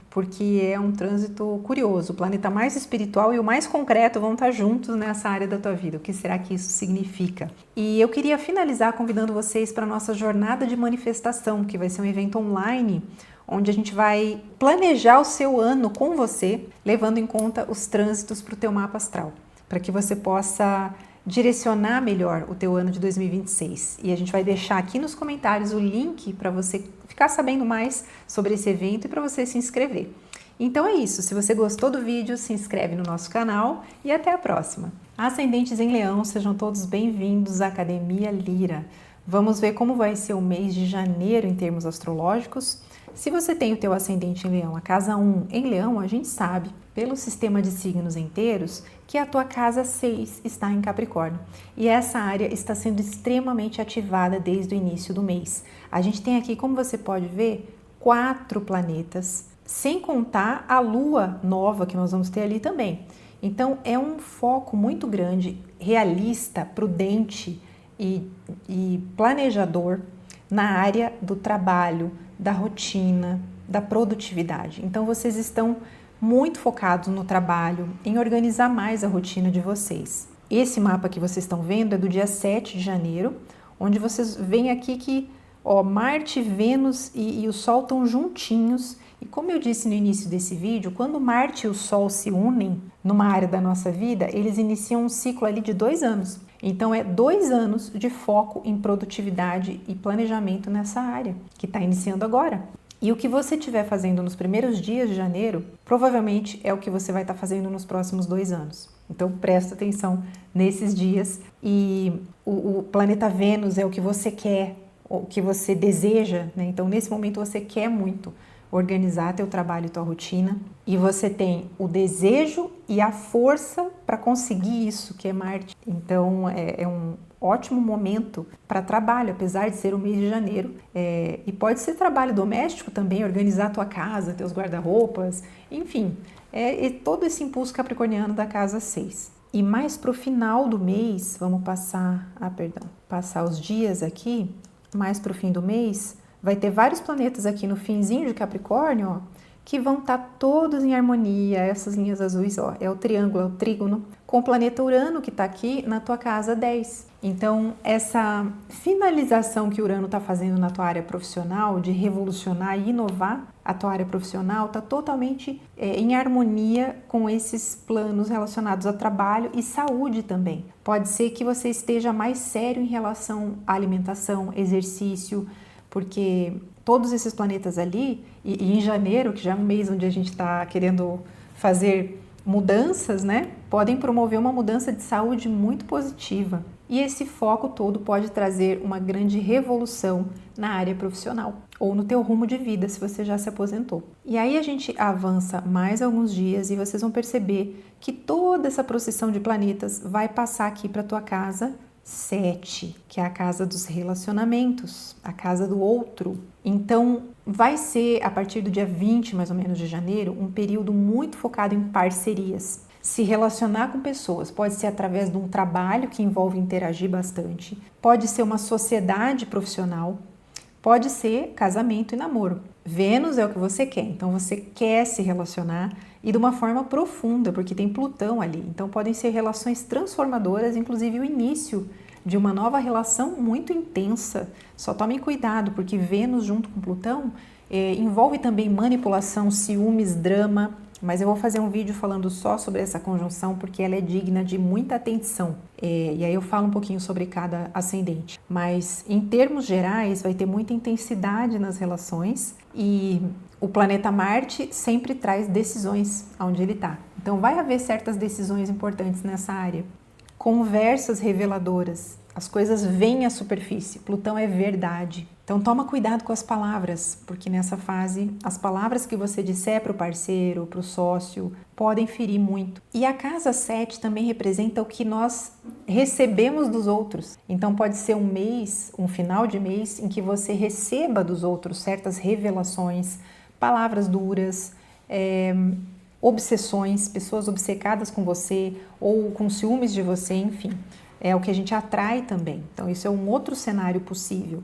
porque é um trânsito curioso. O planeta mais espiritual e o mais concreto vão estar juntos nessa área da tua vida. O que será que isso significa? E eu queria finalizar convidando vocês para a nossa jornada de manifestação, que vai ser um evento online, onde a gente vai planejar o seu ano com você, levando em conta os trânsitos para o teu mapa astral, para que você possa direcionar melhor o teu ano de 2026. E a gente vai deixar aqui nos comentários o link para você ficar sabendo mais sobre esse evento e para você se inscrever. Então é isso, se você gostou do vídeo, se inscreve no nosso canal e até a próxima. Ascendentes em Leão, sejam todos bem-vindos à Academia Lira. Vamos ver como vai ser o mês de janeiro em termos astrológicos. Se você tem o teu ascendente em Leão, a casa 1 em Leão, a gente sabe, pelo sistema de signos inteiros, que a tua casa 6 está em Capricórnio. E essa área está sendo extremamente ativada desde o início do mês. A gente tem aqui, como você pode ver, 4 planetas, sem contar a lua nova que nós vamos ter ali também. Então, é um foco muito grande, realista, prudente e planejador na área do trabalho, da rotina, da produtividade. Então vocês estão muito focados no trabalho, em organizar mais a rotina de vocês. Esse mapa que vocês estão vendo é do dia 7 de janeiro, onde vocês veem aqui que Marte, Vênus e o Sol estão juntinhos. E como eu disse no início desse vídeo, quando Marte e o Sol se unem numa área da nossa vida, eles iniciam um ciclo ali de 2 anos. Então é 2 anos de foco em produtividade e planejamento nessa área, que está iniciando agora. E o que você estiver fazendo nos primeiros dias de janeiro, provavelmente é o que você vai estar fazendo nos próximos 2 anos. Então presta atenção nesses dias. E o planeta Vênus é o que você quer, o que você deseja, né? Então nesse momento você quer muito organizar teu trabalho e tua rotina, e você tem o desejo e a força para conseguir isso, que é Marte. Então é um ótimo momento para trabalho, apesar de ser o mês de janeiro, e pode ser trabalho doméstico também, organizar tua casa, teus guarda-roupas, enfim, todo esse impulso capricorniano da casa 6. E mais para o final do mês, vamos passar os dias aqui, mais para o fim do mês, vai ter vários planetas aqui no finzinho de Capricórnio, que vão estar todos em harmonia. Essas linhas azuis, é o triângulo, é o trígono, com o planeta Urano que está aqui na tua casa 10. Então, essa finalização que Urano está fazendo na tua área profissional, de revolucionar e inovar a tua área profissional, está totalmente em harmonia com esses planos relacionados a trabalho e saúde também. Pode ser que você esteja mais sério em relação à alimentação, exercício, porque todos esses planetas ali, e em janeiro, que já é um mês onde a gente está querendo fazer mudanças, né, podem promover uma mudança de saúde muito positiva. E esse foco todo pode trazer uma grande revolução na área profissional ou no teu rumo de vida, se você já se aposentou. E aí a gente avança mais alguns dias e vocês vão perceber que toda essa procissão de planetas vai passar aqui para tua casa 7, que é a casa dos relacionamentos, a casa do outro. Então, vai ser, a partir do dia 20, mais ou menos, de janeiro, um período muito focado em parcerias. Se relacionar com pessoas, pode ser através de um trabalho que envolve interagir bastante, pode ser uma sociedade profissional, pode ser casamento e namoro. Vênus é o que você quer, então você quer se relacionar e de uma forma profunda, porque tem Plutão ali. Então podem ser relações transformadoras, inclusive o início de uma nova relação muito intensa. Só tomem cuidado, porque Vênus junto com Plutão envolve também manipulação, ciúmes, drama. Mas eu vou fazer um vídeo falando só sobre essa conjunção, porque ela é digna de muita atenção. E aí eu falo um pouquinho sobre cada ascendente. Mas em termos gerais, vai ter muita intensidade nas relações e o planeta Marte sempre traz decisões onde ele está. Então vai haver certas decisões importantes nessa área. Conversas reveladoras. As coisas vêm à superfície. Plutão é verdade. Então toma cuidado com as palavras, porque nessa fase as palavras que você disser para o parceiro, para o sócio, podem ferir muito. E a casa 7 também representa o que nós recebemos dos outros. Então pode ser um mês, um final de mês, em que você receba dos outros certas revelações, palavras duras, obsessões, pessoas obcecadas com você ou com ciúmes de você, enfim. É o que a gente atrai também. Então isso é um outro cenário possível.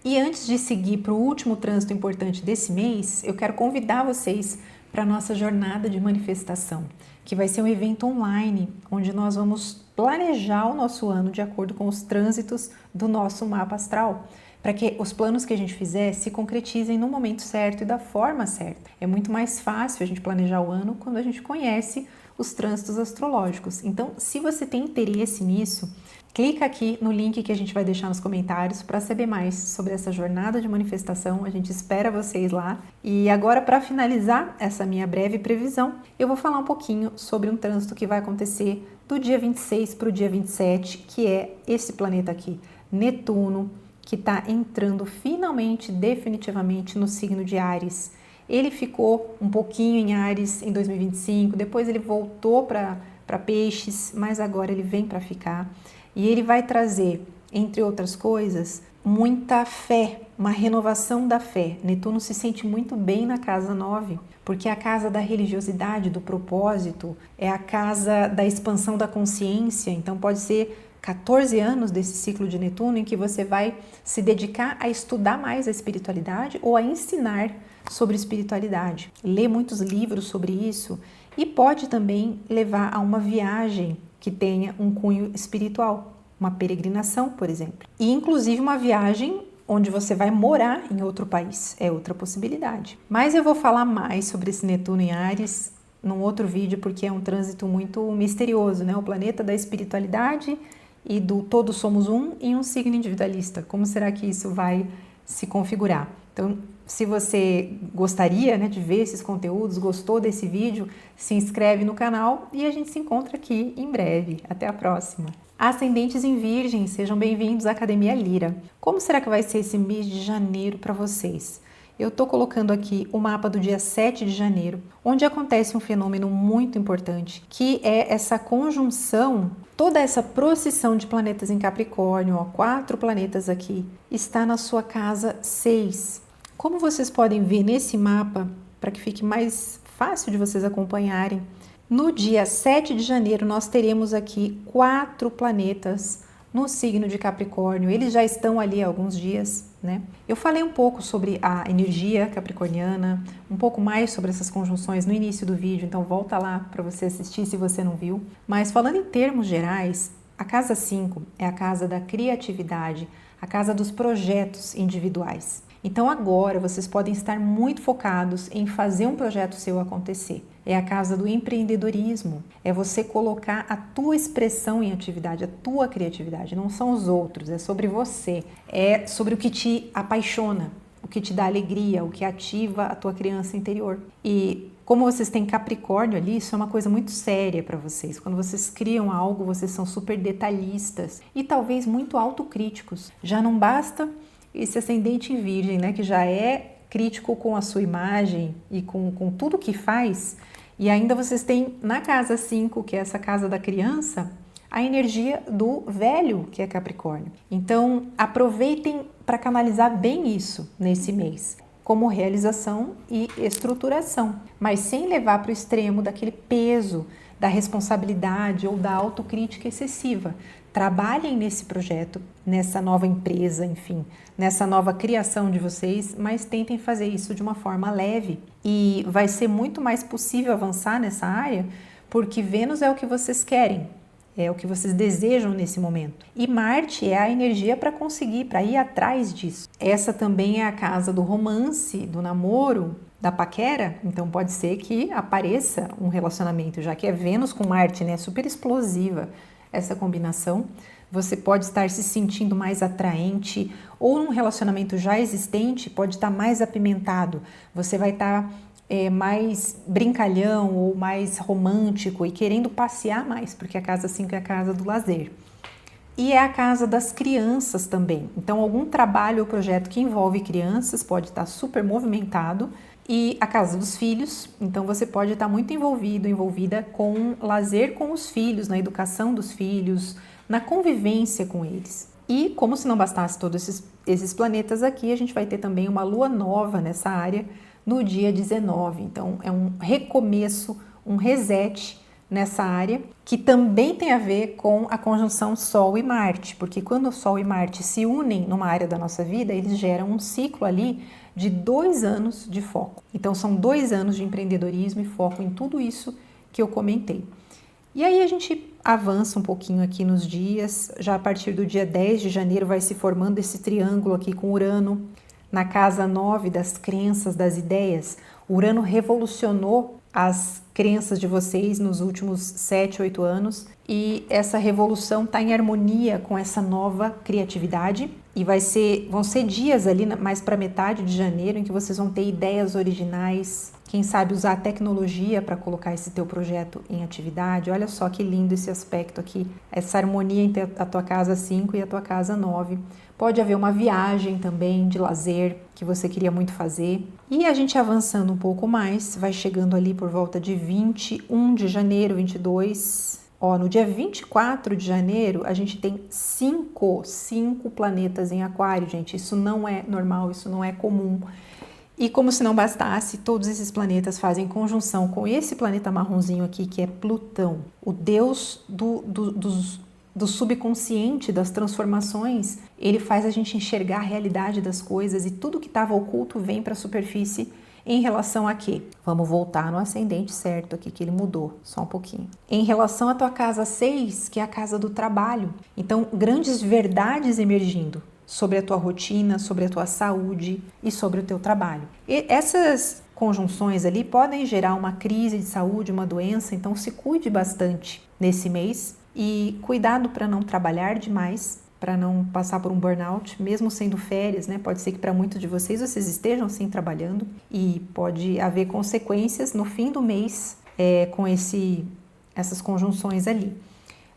E antes de seguir para o último trânsito importante desse mês, eu quero convidar vocês para a nossa jornada de manifestação, que vai ser um evento online, onde nós vamos planejar o nosso ano de acordo com os trânsitos do nosso mapa astral, para que os planos que a gente fizer se concretizem no momento certo e da forma certa. É muito mais fácil a gente planejar o ano quando a gente conhece os trânsitos astrológicos. Então, se você tem interesse nisso, clica aqui no link que a gente vai deixar nos comentários para saber mais sobre essa jornada de manifestação. A gente espera vocês lá. E agora, para finalizar essa minha breve previsão, eu vou falar um pouquinho sobre um trânsito que vai acontecer do dia 26 para o dia 27, que é esse planeta aqui, Netuno, que está entrando finalmente, definitivamente, no signo de Áries. Ele ficou um pouquinho em Áries em 2025, depois ele voltou para Peixes, mas agora ele vem para ficar. E ele vai trazer, entre outras coisas, muita fé, uma renovação da fé. Netuno se sente muito bem na casa 9, porque é a casa da religiosidade, do propósito, é a casa da expansão da consciência. Então pode ser 14 anos desse ciclo de Netuno em que você vai se dedicar a estudar mais a espiritualidade ou a ensinar sobre espiritualidade. Ler muitos livros sobre isso e pode também levar a uma viagem que tenha um cunho espiritual, uma peregrinação, por exemplo. E inclusive uma viagem onde você vai morar em outro país, é outra possibilidade. Mas eu vou falar mais sobre esse Netuno em Áries num outro vídeo, porque é um trânsito muito misterioso, né? O planeta da espiritualidade e do todos somos um em um signo individualista. Como será que isso vai se configurar? Então, se você gostaria, né, de ver esses conteúdos, gostou desse vídeo, se inscreve no canal e a gente se encontra aqui em breve. Até a próxima! Ascendentes em Virgem, sejam bem-vindos à Academia Lira. Como será que vai ser esse mês de janeiro para vocês? Eu estou colocando aqui o mapa do dia 7 de janeiro, onde acontece um fenômeno muito importante, que é essa conjunção, toda essa procissão de planetas em Capricórnio, ó, 4 planetas aqui, está na sua casa 6. Como vocês podem ver nesse mapa, para que fique mais fácil de vocês acompanharem, no dia 7 de janeiro nós teremos aqui 4 planetas no signo de Capricórnio. Eles já estão ali há alguns dias, né? Eu falei um pouco sobre a energia capricorniana, um pouco mais sobre essas conjunções no início do vídeo, então volta lá para você assistir se você não viu. Mas falando em termos gerais, a casa 5 é a casa da criatividade, a casa dos projetos individuais. Então agora vocês podem estar muito focados em fazer um projeto seu acontecer. É a casa do empreendedorismo, é você colocar a tua expressão em atividade, a tua criatividade, não são os outros, é sobre você, é sobre o que te apaixona, o que te dá alegria, o que ativa a tua criança interior. E como vocês têm Capricórnio ali, isso é uma coisa muito séria para vocês. Quando vocês criam algo, vocês são super detalhistas e talvez muito autocríticos. Já não basta esse ascendente em Virgem, né, que já é crítico com a sua imagem e com tudo que faz, e ainda vocês têm na casa 5, que é essa casa da criança, a energia do velho, que é Capricórnio. Então, aproveitem para canalizar bem isso nesse mês, como realização e estruturação, mas sem levar para o extremo daquele peso, da responsabilidade ou da autocrítica excessiva. Trabalhem nesse projeto, nessa nova empresa, enfim, nessa nova criação de vocês, mas tentem fazer isso de uma forma leve. E vai ser muito mais possível avançar nessa área, porque Vênus é o que vocês querem, é o que vocês desejam nesse momento. E Marte é a energia para conseguir, para ir atrás disso. Essa também é a casa do romance, do namoro, da paquera, então pode ser que apareça um relacionamento, já que é Vênus com Marte, né? Super explosiva essa combinação. Você pode estar se sentindo mais atraente ou num relacionamento já existente pode estar mais apimentado. Você vai estar mais brincalhão ou mais romântico e querendo passear mais, porque a casa 5 é a casa do lazer. E é a casa das crianças também. Então, algum trabalho ou projeto que envolve crianças pode estar super movimentado. E a casa dos filhos, então você pode estar muito envolvida com lazer com os filhos, na educação dos filhos, na convivência com eles. E como se não bastasse todos esses planetas aqui, a gente vai ter também uma lua nova nessa área no dia 19. Então é um recomeço, um reset nessa área, que também tem a ver com a conjunção Sol e Marte, porque quando o Sol e Marte se unem numa área da nossa vida, eles geram um ciclo ali de 2 anos de foco. Então são 2 anos de empreendedorismo e foco em tudo isso que eu comentei. E aí a gente avança um pouquinho aqui nos dias, já a partir do dia 10 de janeiro vai se formando esse triângulo aqui com Urano, na casa 9 das crenças, das ideias. Urano revolucionou as crenças de vocês nos últimos 7, 8 anos e essa revolução está em harmonia com essa nova criatividade e vão ser dias ali mais para metade de janeiro em que vocês vão ter ideias originais, quem sabe usar a tecnologia para colocar esse teu projeto em atividade. Olha só que lindo esse aspecto aqui, essa harmonia entre a tua casa 5 e a tua casa 9. Pode haver uma viagem também de lazer que você queria muito fazer. E a gente avançando um pouco mais, vai chegando ali por volta de 21 de janeiro, 22. No dia 24 de janeiro, a gente tem 5 planetas em Aquário, gente. Isso não é normal, isso não é comum. E como se não bastasse, todos esses planetas fazem conjunção com esse planeta marronzinho aqui, que é Plutão, o deus do subconsciente, das transformações, ele faz a gente enxergar a realidade das coisas e tudo que estava oculto vem para a superfície em relação a quê? Vamos voltar no ascendente certo aqui, que ele mudou, só um pouquinho. Em relação à tua casa 6, que é a casa do trabalho. Então, grandes verdades emergindo sobre a tua rotina, sobre a tua saúde e sobre o teu trabalho. E essas conjunções ali podem gerar uma crise de saúde, uma doença, então se cuide bastante nesse mês e cuidado para não trabalhar demais, para não passar por um burnout, mesmo sendo férias, né? Pode ser que para muitos de vocês estejam sim trabalhando e pode haver consequências no fim do mês com essas conjunções ali.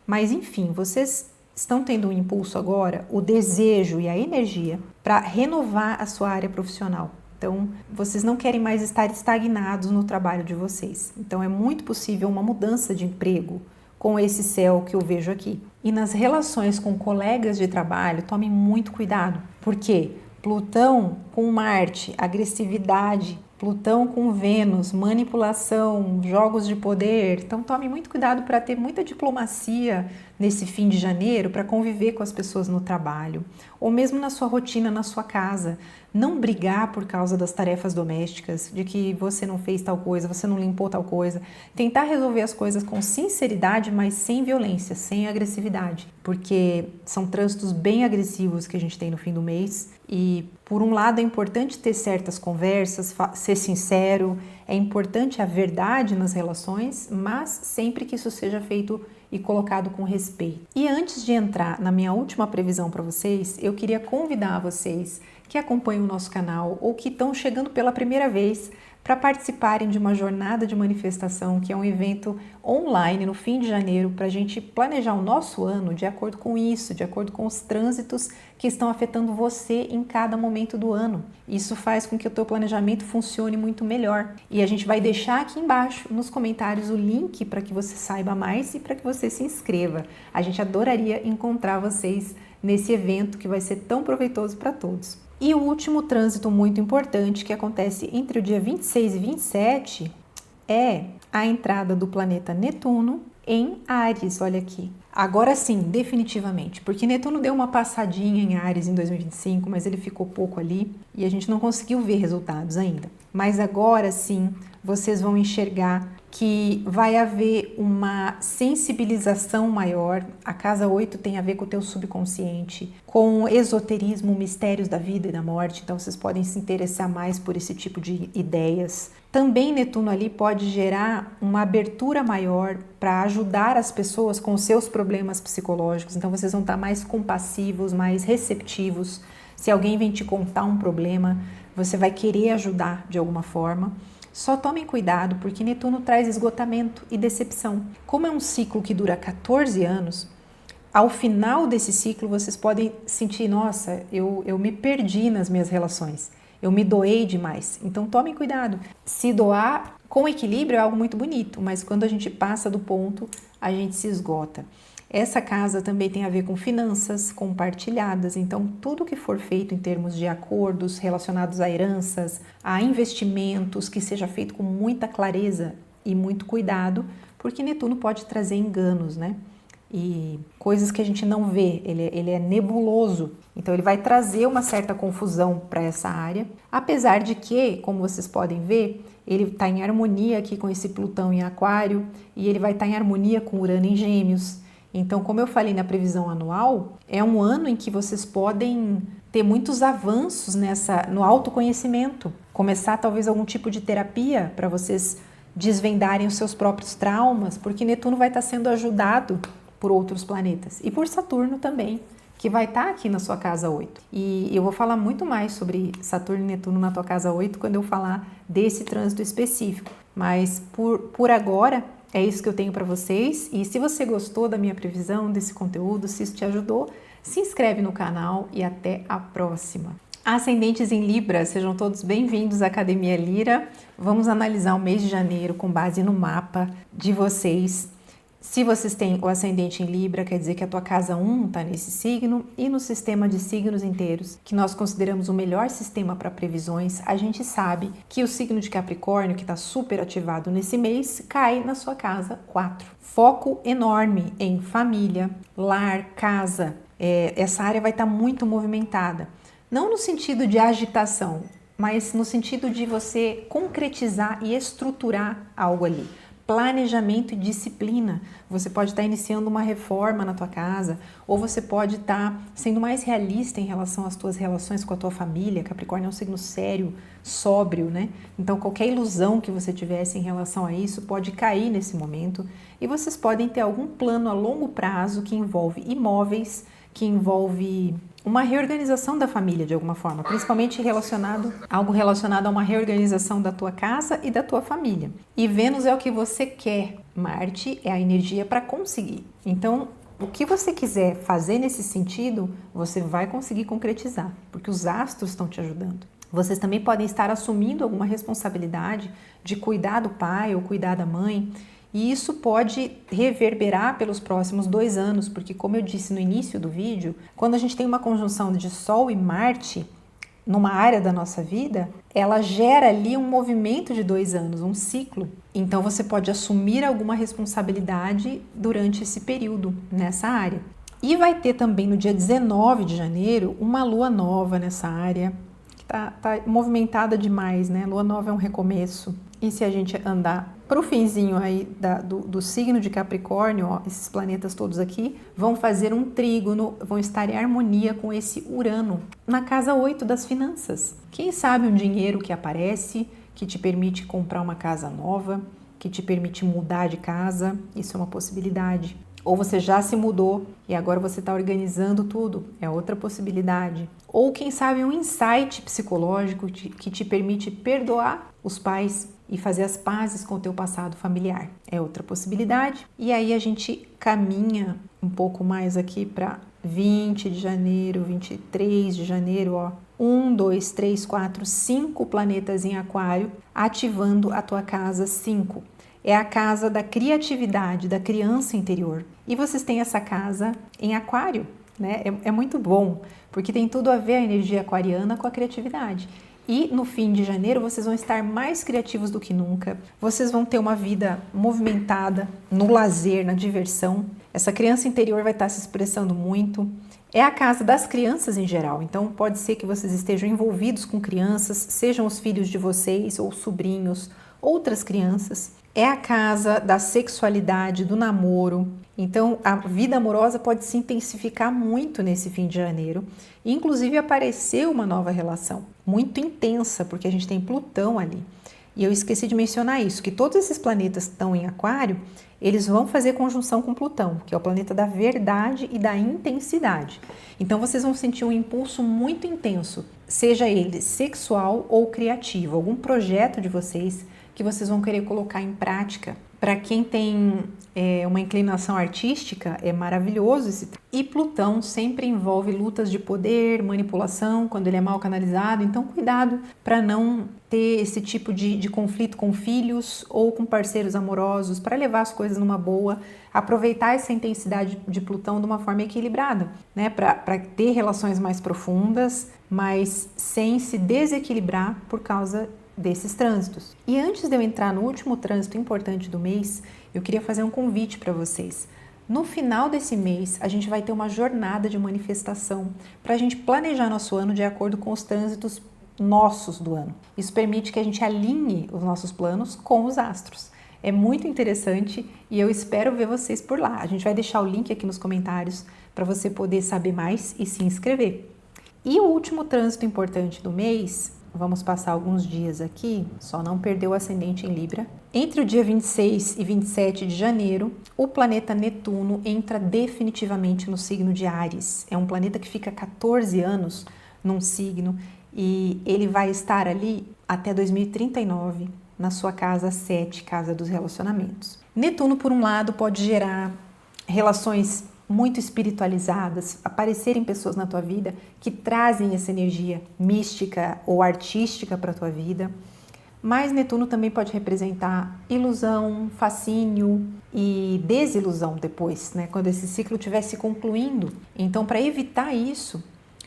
Mas enfim, vocês estão tendo um impulso agora, o desejo e a energia para renovar a sua área profissional. Então, vocês não querem mais estar estagnados no trabalho de vocês. Então, é muito possível uma mudança de emprego com esse céu que eu vejo aqui. E nas relações com colegas de trabalho, tome muito cuidado, porque Plutão com Marte, agressividade, Plutão com Vênus, manipulação, jogos de poder. Então tome muito cuidado para ter muita diplomacia nesse fim de janeiro para conviver com as pessoas no trabalho, ou mesmo na sua rotina, na sua casa. Não brigar por causa das tarefas domésticas, de que você não fez tal coisa, você não limpou tal coisa. Tentar resolver as coisas com sinceridade, mas sem violência, sem agressividade, porque são trânsitos bem agressivos que a gente tem no fim do mês. E, por um lado, é importante ter certas conversas, ser sincero, é importante a verdade nas relações, mas sempre que isso seja feito e colocado com respeito. E antes de entrar na minha última previsão para vocês, eu queria convidar vocês que acompanham o nosso canal ou que estão chegando pela primeira vez para participarem de uma jornada de manifestação, que é um evento online no fim de janeiro, para a gente planejar o nosso ano de acordo com isso, de acordo com os trânsitos que estão afetando você em cada momento do ano. Isso faz com que o teu planejamento funcione muito melhor. E a gente vai deixar aqui embaixo nos comentários o link para que você saiba mais e para que você se inscreva. A gente adoraria encontrar vocês nesse evento que vai ser tão proveitoso para todos. E o último trânsito muito importante que acontece entre o dia 26 e 27 é a entrada do planeta Netuno em Áries, olha aqui. Agora sim, definitivamente, porque Netuno deu uma passadinha em Áries em 2025, mas ele ficou pouco ali e a gente não conseguiu ver resultados ainda. Mas agora sim, vocês vão enxergar que vai haver uma sensibilização maior. A casa 8 tem a ver com o teu subconsciente, com esoterismo, mistérios da vida e da morte, então vocês podem se interessar mais por esse tipo de ideias. Também Netuno ali pode gerar uma abertura maior para ajudar as pessoas com os seus problemas psicológicos, então vocês vão estar mais compassivos, mais receptivos. Se alguém vem te contar um problema, você vai querer ajudar de alguma forma. Só tomem cuidado, porque Netuno traz esgotamento e decepção. Como é um ciclo que dura 14 anos, ao final desse ciclo vocês podem sentir, nossa, eu me perdi nas minhas relações, eu me doei demais. Então tomem cuidado. Se doar com equilíbrio é algo muito bonito, mas quando a gente passa do ponto, a gente se esgota. Essa casa também tem a ver com finanças compartilhadas, então tudo que for feito em termos de acordos relacionados a heranças, a investimentos, que seja feito com muita clareza e muito cuidado, porque Netuno pode trazer enganos, né? E coisas que a gente não vê, ele é nebuloso, então ele vai trazer uma certa confusão para essa área, apesar de que, como vocês podem ver, ele está em harmonia aqui com esse Plutão em Aquário e ele vai estar em harmonia com Urano em Gêmeos. Então, como eu falei na previsão anual, é um ano em que vocês podem ter muitos avanços no autoconhecimento, começar talvez algum tipo de terapia para vocês desvendarem os seus próprios traumas, porque Netuno vai estar sendo ajudado por outros planetas e por Saturno também, que vai estar aqui na sua casa 8. E eu vou falar muito mais sobre Saturno e Netuno na tua casa 8 quando eu falar desse trânsito específico, mas por agora é isso que eu tenho para vocês. E se você gostou da minha previsão, desse conteúdo, se isso te ajudou, se inscreve no canal e até a próxima. Ascendentes em Libra, sejam todos bem-vindos à Academia Lira. Vamos analisar o mês de janeiro com base no mapa de vocês. Se vocês têm o ascendente em Libra, quer dizer que a tua casa 1 está nesse signo, e no sistema de signos inteiros, que nós consideramos o melhor sistema para previsões, a gente sabe que o signo de Capricórnio, que está super ativado nesse mês, cai na sua casa 4. Foco enorme em família, lar, casa. Essa área vai estar muito movimentada. Não no sentido de agitação, mas no sentido de você concretizar e estruturar algo ali. Planejamento e disciplina. Você pode estar iniciando uma reforma na tua casa, ou você pode estar sendo mais realista em relação às tuas relações com a tua família. Capricórnio é um signo sério, sóbrio, né? Então qualquer ilusão que você tivesse em relação a isso pode cair nesse momento, e vocês podem ter algum plano a longo prazo que envolve imóveis, que envolve uma reorganização da família de alguma forma, principalmente algo relacionado a uma reorganização da tua casa e da tua família. E Vênus é o que você quer, Marte é a energia para conseguir. Então, o que você quiser fazer nesse sentido, você vai conseguir concretizar, porque os astros estão te ajudando. Vocês também podem estar assumindo alguma responsabilidade de cuidar do pai ou cuidar da mãe, e isso pode reverberar pelos próximos 2 anos, porque como eu disse no início do vídeo, quando a gente tem uma conjunção de Sol e Marte numa área da nossa vida, ela gera ali um movimento de 2 anos, um ciclo. Então você pode assumir alguma responsabilidade durante esse período nessa área. E vai ter também no dia 19 de janeiro uma lua nova nessa área, que tá movimentada demais, né? Lua nova é um recomeço. E se a gente andar para o finzinho aí do signo de Capricórnio, ó, esses planetas todos aqui vão fazer um trígono, vão estar em harmonia com esse Urano na casa 8 das finanças. Quem sabe um dinheiro que aparece, que te permite comprar uma casa nova, que te permite mudar de casa, isso é uma possibilidade. Ou você já se mudou e agora você está organizando tudo, é outra possibilidade. Ou quem sabe um insight psicológico que te permite perdoar os pais e fazer as pazes com o teu passado familiar, é outra possibilidade. E aí a gente caminha um pouco mais aqui para 20 de janeiro, 23 de janeiro, ó. 1, 2, 3, 4, 5 planetas em Aquário ativando a tua casa 5. É a casa da criatividade, da criança interior. E vocês têm essa casa em Aquário, né? É muito bom, porque tem tudo a ver a energia aquariana com a criatividade. E no fim de janeiro vocês vão estar mais criativos do que nunca. Vocês vão ter uma vida movimentada no lazer, na diversão. Essa criança interior vai estar se expressando muito. É a casa das crianças em geral, então pode ser que vocês estejam envolvidos com crianças, sejam os filhos de vocês ou sobrinhos, outras crianças. É a casa da sexualidade, do namoro. Então, a vida amorosa pode se intensificar muito nesse fim de janeiro. Inclusive, aparecer uma nova relação, muito intensa, porque a gente tem Plutão ali. E eu esqueci de mencionar isso, que todos esses planetas que estão em Aquário, eles vão fazer conjunção com Plutão, que é o planeta da verdade e da intensidade. Então, vocês vão sentir um impulso muito intenso, seja ele sexual ou criativo, algum projeto de vocês que vocês vão querer colocar em prática. Para quem tem uma inclinação artística, é maravilhoso esse. E Plutão sempre envolve lutas de poder, manipulação, quando ele é mal canalizado. Então, cuidado para não ter esse tipo de conflito com filhos ou com parceiros amorosos, para levar as coisas numa boa, aproveitar essa intensidade de Plutão de uma forma equilibrada, né? Para ter relações mais profundas, mas sem se desequilibrar por causa desses trânsitos. E antes de eu entrar no último trânsito importante do mês, eu queria fazer um convite para vocês. No final desse mês, a gente vai ter uma jornada de manifestação para a gente planejar nosso ano de acordo com os trânsitos nossos do ano. Isso permite que a gente alinhe os nossos planos com os astros. É muito interessante e eu espero ver vocês por lá. A gente vai deixar o link aqui nos comentários para você poder saber mais e se inscrever. E o último trânsito importante do mês, vamos passar alguns dias aqui, só não perder o ascendente em Libra. Entre o dia 26 e 27 de janeiro, o planeta Netuno entra definitivamente no signo de Áries. É um planeta que fica 14 anos num signo e ele vai estar ali até 2039, na sua casa 7, casa dos relacionamentos. Netuno, por um lado, pode gerar relações muito espiritualizadas, aparecerem pessoas na tua vida que trazem essa energia mística ou artística para a tua vida. Mas Netuno também pode representar ilusão, fascínio e desilusão depois, né? Quando esse ciclo estiver se concluindo. Então, para evitar isso,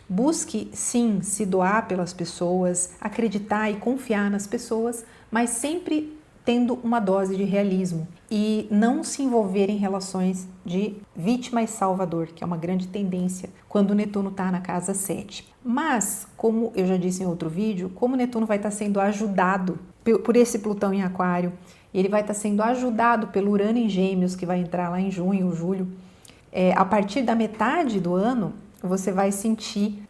busque sim se doar pelas pessoas, acreditar e confiar nas pessoas, mas sempre tendo uma dose de realismo e não se envolver em relações de vítima e salvador, que é uma grande tendência quando o Netuno está na casa 7. Mas, como eu já disse em outro vídeo, como o Netuno vai estar sendo ajudado por esse Plutão em Aquário, e ele vai estar sendo ajudado pelo Urano em Gêmeos, que vai entrar lá em junho ou julho, a partir da metade do ano, você vai sentir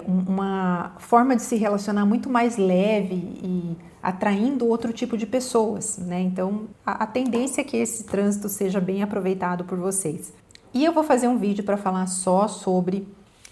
uma forma de se relacionar muito mais leve e atraindo outro tipo de pessoas, né? Então, a tendência é que esse trânsito seja bem aproveitado por vocês. E eu vou fazer um vídeo para falar só sobre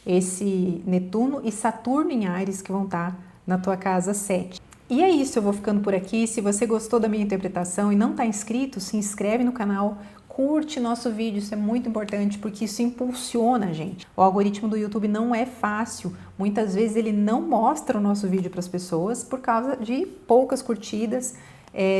esse Netuno e Saturno em Áries que vão estar na tua casa 7. E é isso, eu vou ficando por aqui. Se você gostou da minha interpretação e não está inscrito, se inscreve no canal, curte nosso vídeo, isso é muito importante porque isso impulsiona a gente. O algoritmo do YouTube não é fácil, muitas vezes ele não mostra o nosso vídeo para as pessoas por causa de poucas curtidas,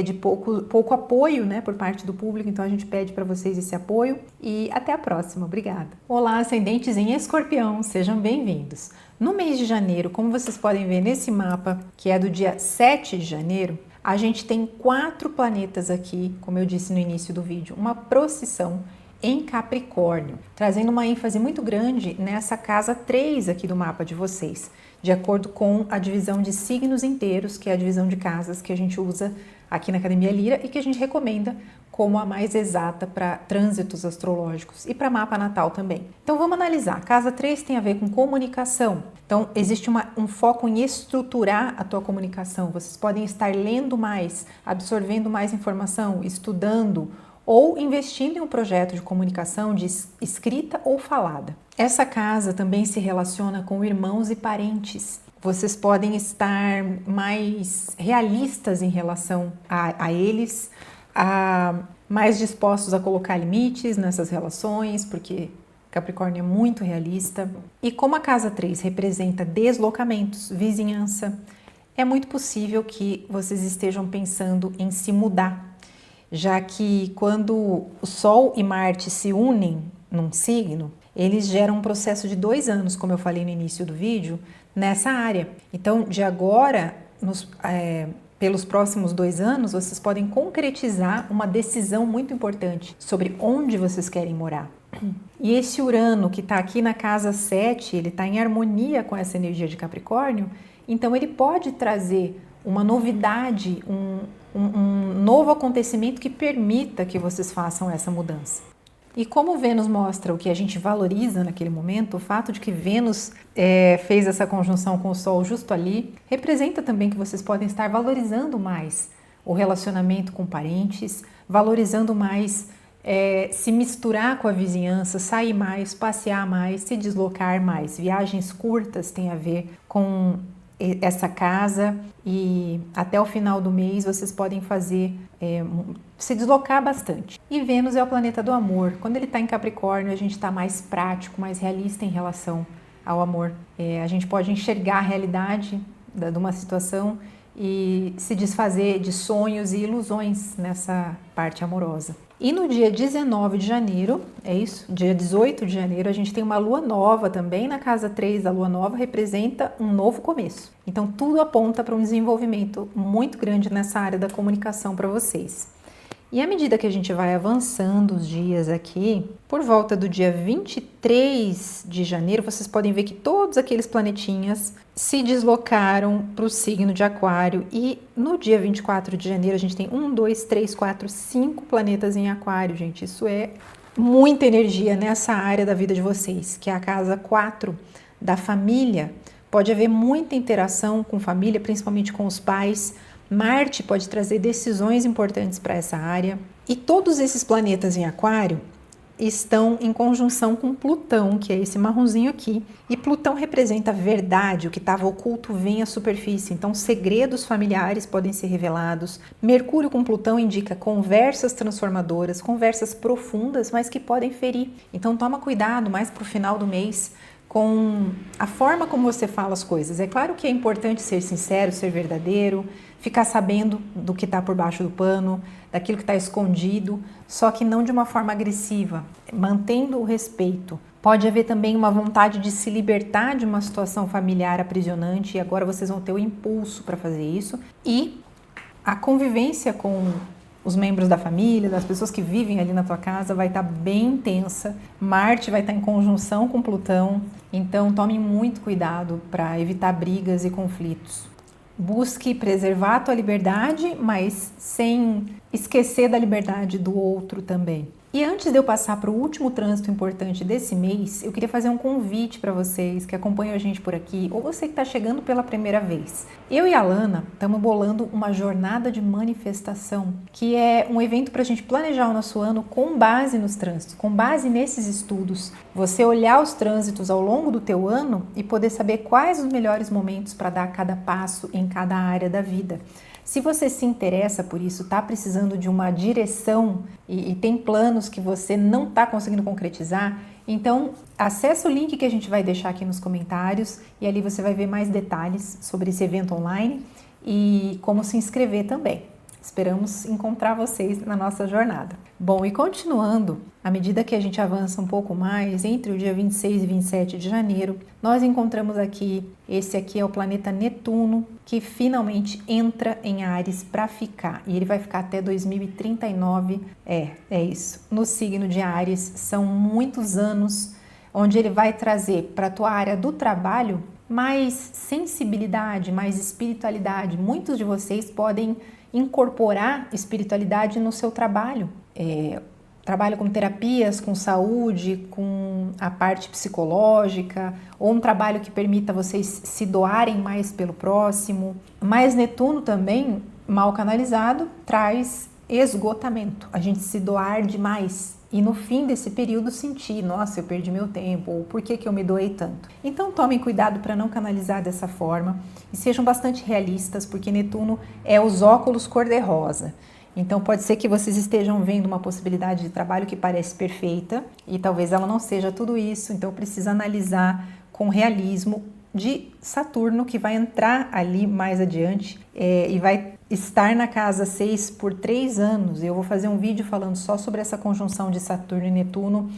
de pouco apoio, né, por parte do público, então a gente pede para vocês esse apoio e até a próxima, obrigada. Olá, ascendentes em Escorpião, sejam bem-vindos. No mês de janeiro, como vocês podem ver nesse mapa, que é do dia 7 de janeiro, a gente tem 4 planetas aqui, como eu disse no início do vídeo, uma procissão em Capricórnio, trazendo uma ênfase muito grande nessa casa 3 aqui do mapa de vocês, de acordo com a divisão de signos inteiros, que é a divisão de casas que a gente usa aqui na Academia Lira e que a gente recomenda como a mais exata para trânsitos astrológicos e para mapa natal também. Então vamos analisar. Casa 3 tem a ver com comunicação. Então existe um foco em estruturar a tua comunicação. Vocês podem estar lendo mais, absorvendo mais informação, estudando ou investindo em um projeto de comunicação de escrita ou falada. Essa casa também se relaciona com irmãos e parentes. Vocês podem estar mais realistas em relação a eles, mais dispostos a colocar limites nessas relações, porque Capricórnio é muito realista. E como a casa 3 representa deslocamentos, vizinhança, é muito possível que vocês estejam pensando em se mudar, já que quando o Sol e Marte se unem num signo, eles geram um processo de 2 anos, como eu falei no início do vídeo, nessa área. Então, de agora, pelos próximos 2 anos, vocês podem concretizar uma decisão muito importante sobre onde vocês querem morar. E esse Urano que está aqui na casa 7, ele está em harmonia com essa energia de Capricórnio, então ele pode trazer uma novidade, um novo acontecimento que permita que vocês façam essa mudança. E como Vênus mostra o que a gente valoriza naquele momento, o fato de que Vênus fez essa conjunção com o Sol justo ali, representa também que vocês podem estar valorizando mais o relacionamento com parentes, valorizando mais se misturar com a vizinhança, sair mais, passear mais, se deslocar mais. Viagens curtas têm a ver com essa casa e até o final do mês vocês podem se deslocar bastante. E Vênus é o planeta do amor. Quando ele está em Capricórnio, a gente está mais prático, mais realista em relação ao amor. A gente pode enxergar a realidade de uma situação e se desfazer de sonhos e ilusões nessa parte amorosa. E no dia 19 de janeiro, é isso? Dia 18 de janeiro, a gente tem uma lua nova também na casa 3. A lua nova representa um novo começo. Então, tudo aponta para um desenvolvimento muito grande nessa área da comunicação para vocês. E à medida que a gente vai avançando os dias aqui, por volta do dia 23 de janeiro, vocês podem ver que todos aqueles planetinhas se deslocaram para o signo de Aquário. E no dia 24 de janeiro, a gente tem 1, 2, 3, 4, 5 planetas em Aquário, gente. Isso é muita energia nessa área da vida de vocês, que é a casa 4 da família. Pode haver muita interação com família, principalmente com os pais. Marte pode trazer decisões importantes para essa área. E todos esses planetas em Aquário estão em conjunção com Plutão, que é esse marronzinho aqui. E Plutão representa a verdade, o que estava oculto vem à superfície. Então, segredos familiares podem ser revelados. Mercúrio com Plutão indica conversas transformadoras, conversas profundas, mas que podem ferir. Então, toma cuidado mais para o final do mês com a forma como você fala as coisas. É claro que é importante ser sincero, ser verdadeiro, ficar sabendo do que está por baixo do pano, daquilo que está escondido, só que não de uma forma agressiva, mantendo o respeito. Pode haver também uma vontade de se libertar de uma situação familiar aprisionante e agora vocês vão ter o impulso para fazer isso. E a convivência com os membros da família, das pessoas que vivem ali na tua casa vai estar bem intensa. Marte vai estar em conjunção com Plutão, então tome muito cuidado para evitar brigas e conflitos. Busque preservar a tua liberdade, mas sem esquecer da liberdade do outro também. E antes de eu passar para o último trânsito importante desse mês, eu queria fazer um convite para vocês que acompanham a gente por aqui, ou você que está chegando pela primeira vez. Eu e a Lana estamos bolando uma jornada de manifestação, que é um evento para a gente planejar o nosso ano com base nos trânsitos, com base nesses estudos. Você olhar os trânsitos ao longo do teu ano e poder saber quais os melhores momentos para dar cada passo em cada área da vida. Se você se interessa por isso, está precisando de uma direção e tem planos que você não está conseguindo concretizar, então acessa o link que a gente vai deixar aqui nos comentários e ali você vai ver mais detalhes sobre esse evento online e como se inscrever também. Esperamos encontrar vocês na nossa jornada. Bom, e continuando, à medida que a gente avança um pouco mais, entre o dia 26 e 27 de janeiro, nós encontramos esse aqui é o planeta Netuno, que finalmente entra em Áries para ficar. E ele vai ficar até 2039, é isso. No signo de Áries, são muitos anos onde ele vai trazer para a tua área do trabalho mais sensibilidade, mais espiritualidade. Muitos de vocês podem incorporar espiritualidade no seu trabalho. Trabalho com terapias, com saúde, com a parte psicológica, ou um trabalho que permita vocês se doarem mais pelo próximo. Mas Netuno também, mal canalizado, traz esgotamento, a gente se doar demais. E no fim desse período sentir, nossa, eu perdi meu tempo, ou por que eu me doei tanto? Então tomem cuidado para não canalizar dessa forma e sejam bastante realistas, porque Netuno é os óculos cor-de-rosa. Então pode ser que vocês estejam vendo uma possibilidade de trabalho que parece perfeita e talvez ela não seja tudo isso, então precisa analisar com realismo de Saturno, que vai entrar ali mais adiante e vai estar na casa 6 por 3 anos. Eu vou fazer um vídeo falando só sobre essa conjunção de Saturno e Netuno